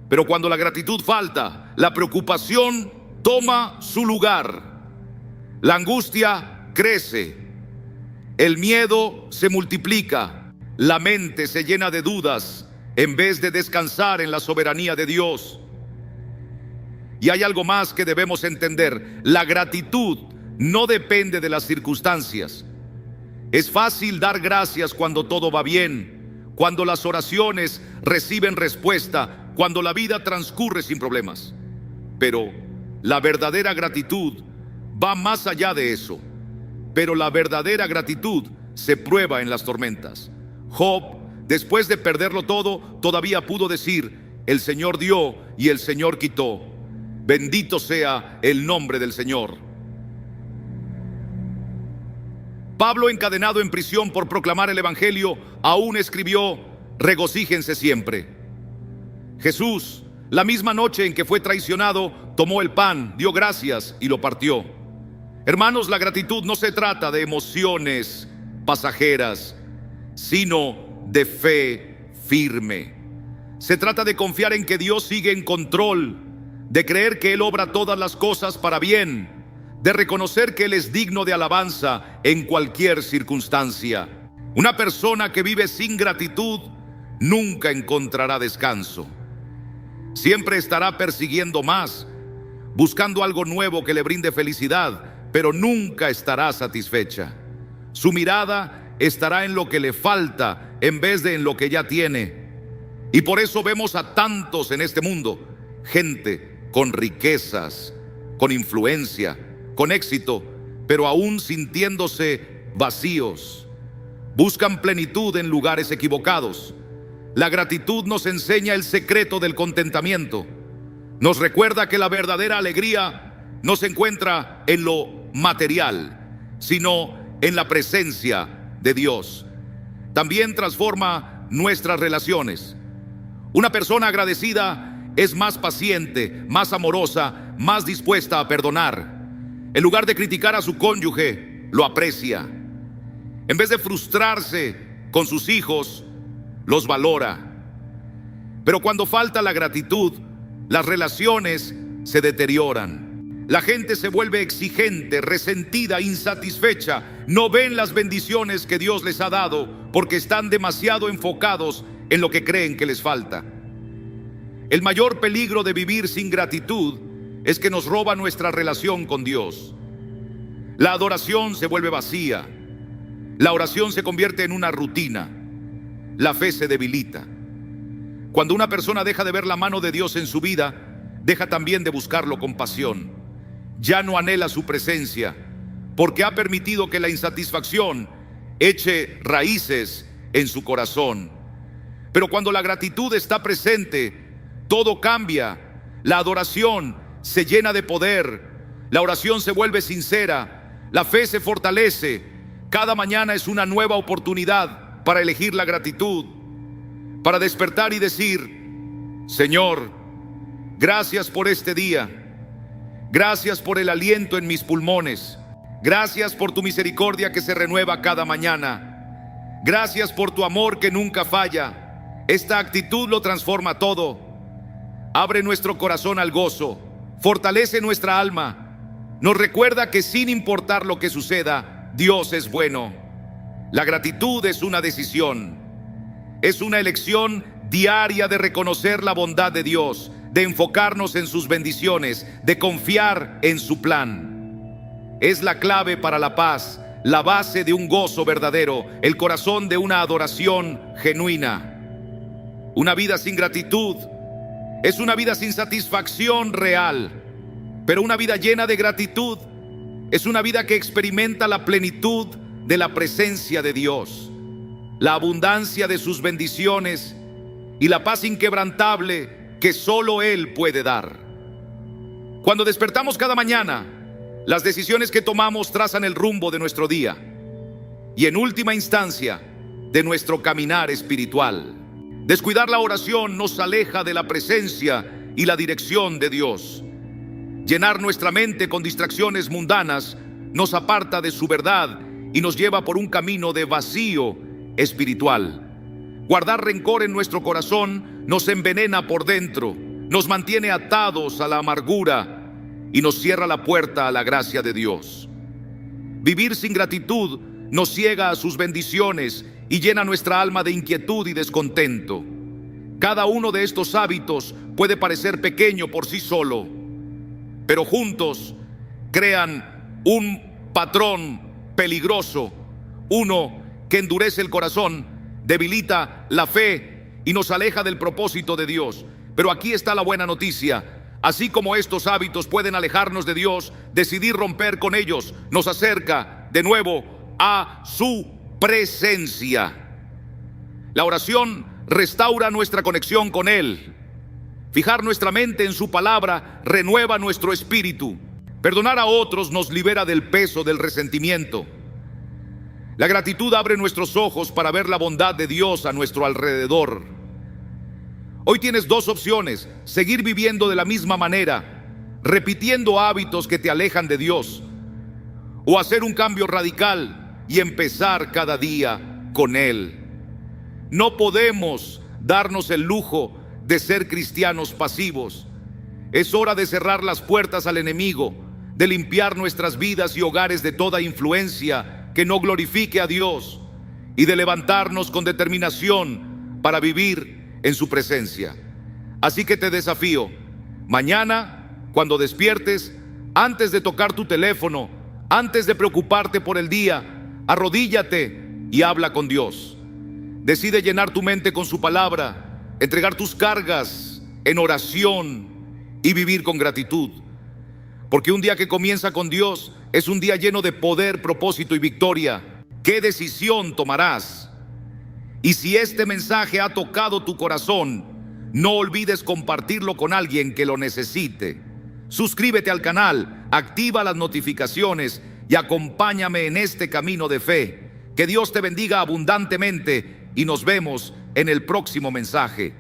Pero cuando la gratitud falta, la preocupación toma su lugar. La angustia crece. El miedo se multiplica. La mente se llena de dudas en vez de descansar en la soberanía de Dios. Y hay algo más que debemos entender: la gratitud no depende de las circunstancias. Es fácil dar gracias cuando todo va bien, cuando las oraciones reciben respuesta, cuando la vida transcurre sin problemas. Pero la verdadera gratitud va más allá de eso. Pero la verdadera gratitud se prueba en las tormentas. Job, después de perderlo todo, todavía pudo decir: el Señor dio y el Señor quitó. Bendito sea el nombre del Señor. Pablo, encadenado en prisión por proclamar el Evangelio, aún escribió: regocíjense siempre. Jesús, la misma noche en que fue traicionado, tomó el pan, dio gracias y lo partió. Hermanos, la gratitud no se trata de emociones pasajeras, sino de fe firme. Se trata de confiar en que Dios sigue en control, de creer que Él obra todas las cosas para bien, de reconocer que Él es digno de alabanza en cualquier circunstancia. Una persona que vive sin gratitud nunca encontrará descanso. Siempre estará persiguiendo más, buscando algo nuevo que le brinde felicidad, pero nunca estará satisfecha. Su mirada estará en lo que le falta en vez de en lo que ya tiene. Y por eso vemos a tantos en este mundo, gente con riquezas, con influencia, con éxito, pero aún sintiéndose vacíos. Buscan plenitud en lugares equivocados. La gratitud nos enseña el secreto del contentamiento. Nos recuerda que la verdadera alegría no se encuentra en lo material, sino en la presencia de Dios. También transforma nuestras relaciones. Una persona agradecida es más paciente, más amorosa, más dispuesta a perdonar. En lugar de criticar a su cónyuge, lo aprecia. En vez de frustrarse con sus hijos, los valora. Pero cuando falta la gratitud, las relaciones se deterioran. La gente se vuelve exigente, resentida, insatisfecha. No ven las bendiciones que Dios les ha dado porque están demasiado enfocados en lo que creen que les falta. El mayor peligro de vivir sin gratitud es que nos roba nuestra relación con Dios. La adoración se vuelve vacía. La oración se convierte en una rutina. La fe se debilita. Cuando una persona deja de ver la mano de Dios en su vida, deja también de buscarlo con pasión. Ya no anhela su presencia, porque ha permitido que la insatisfacción eche raíces en su corazón. Pero cuando la gratitud está presente, todo cambia. La adoración se llena de poder. La oración se vuelve sincera. La fe se fortalece. Cada mañana es una nueva oportunidad para elegir la gratitud, para despertar y decir: Señor, gracias por este día. Gracias por el aliento en mis pulmones. Gracias por tu misericordia que se renueva cada mañana. Gracias por tu amor que nunca falla. Esta actitud lo transforma todo. Abre nuestro corazón al gozo. Fortalece nuestra alma. Nos recuerda que sin importar lo que suceda, Dios es bueno. La gratitud es una decisión. Es una elección diaria de reconocer la bondad de Dios, de enfocarnos en sus bendiciones, de confiar en su plan. Es la clave para la paz, la base de un gozo verdadero, el corazón de una adoración genuina. Una vida sin gratitud es una vida sin satisfacción real, pero una vida llena de gratitud es una vida que experimenta la plenitud de la presencia de Dios, la abundancia de sus bendiciones y la paz inquebrantable que solo Él puede dar. Cuando despertamos cada mañana, las decisiones que tomamos trazan el rumbo de nuestro día y, en última instancia, de nuestro caminar espiritual. Descuidar la oración nos aleja de la presencia y la dirección de Dios. Llenar nuestra mente con distracciones mundanas nos aparta de su verdad y nos lleva por un camino de vacío espiritual. Guardar rencor en nuestro corazón nos envenena por dentro, nos mantiene atados a la amargura y nos cierra la puerta a la gracia de Dios. Vivir sin gratitud nos ciega a sus bendiciones y llena nuestra alma de inquietud y descontento. Cada uno de estos hábitos puede parecer pequeño por sí solo, pero juntos crean un patrón peligroso, uno que endurece el corazón, debilita la fe y nos aleja del propósito de Dios. Pero aquí está la buena noticia: así como estos hábitos pueden alejarnos de Dios, decidir romper con ellos nos acerca de nuevo a su presencia. La oración restaura nuestra conexión con Él. Fijar nuestra mente en su palabra renueva nuestro espíritu. Perdonar a otros nos libera del peso del resentimiento. La gratitud abre nuestros ojos para ver la bondad de Dios a nuestro alrededor. Hoy tienes dos opciones: seguir viviendo de la misma manera, repitiendo hábitos que te alejan de Dios, o hacer un cambio radical y empezar cada día con Él. No podemos darnos el lujo de ser cristianos pasivos. Es hora de cerrar las puertas al enemigo, de limpiar nuestras vidas y hogares de toda influencia que no glorifique a Dios y de levantarnos con determinación para vivir en su presencia. Así que te desafío: mañana, cuando despiertes, antes de tocar tu teléfono, antes de preocuparte por el día, arrodíllate y habla con Dios. Decide llenar tu mente con su palabra, entregar tus cargas en oración y vivir con gratitud. Porque un día que comienza con Dios es un día lleno de poder, propósito y victoria. ¿Qué decisión tomarás? Y si este mensaje ha tocado tu corazón, no olvides compartirlo con alguien que lo necesite. Suscríbete al canal, activa las notificaciones y acompáñame en este camino de fe. Que Dios te bendiga abundantemente y nos vemos en el próximo mensaje.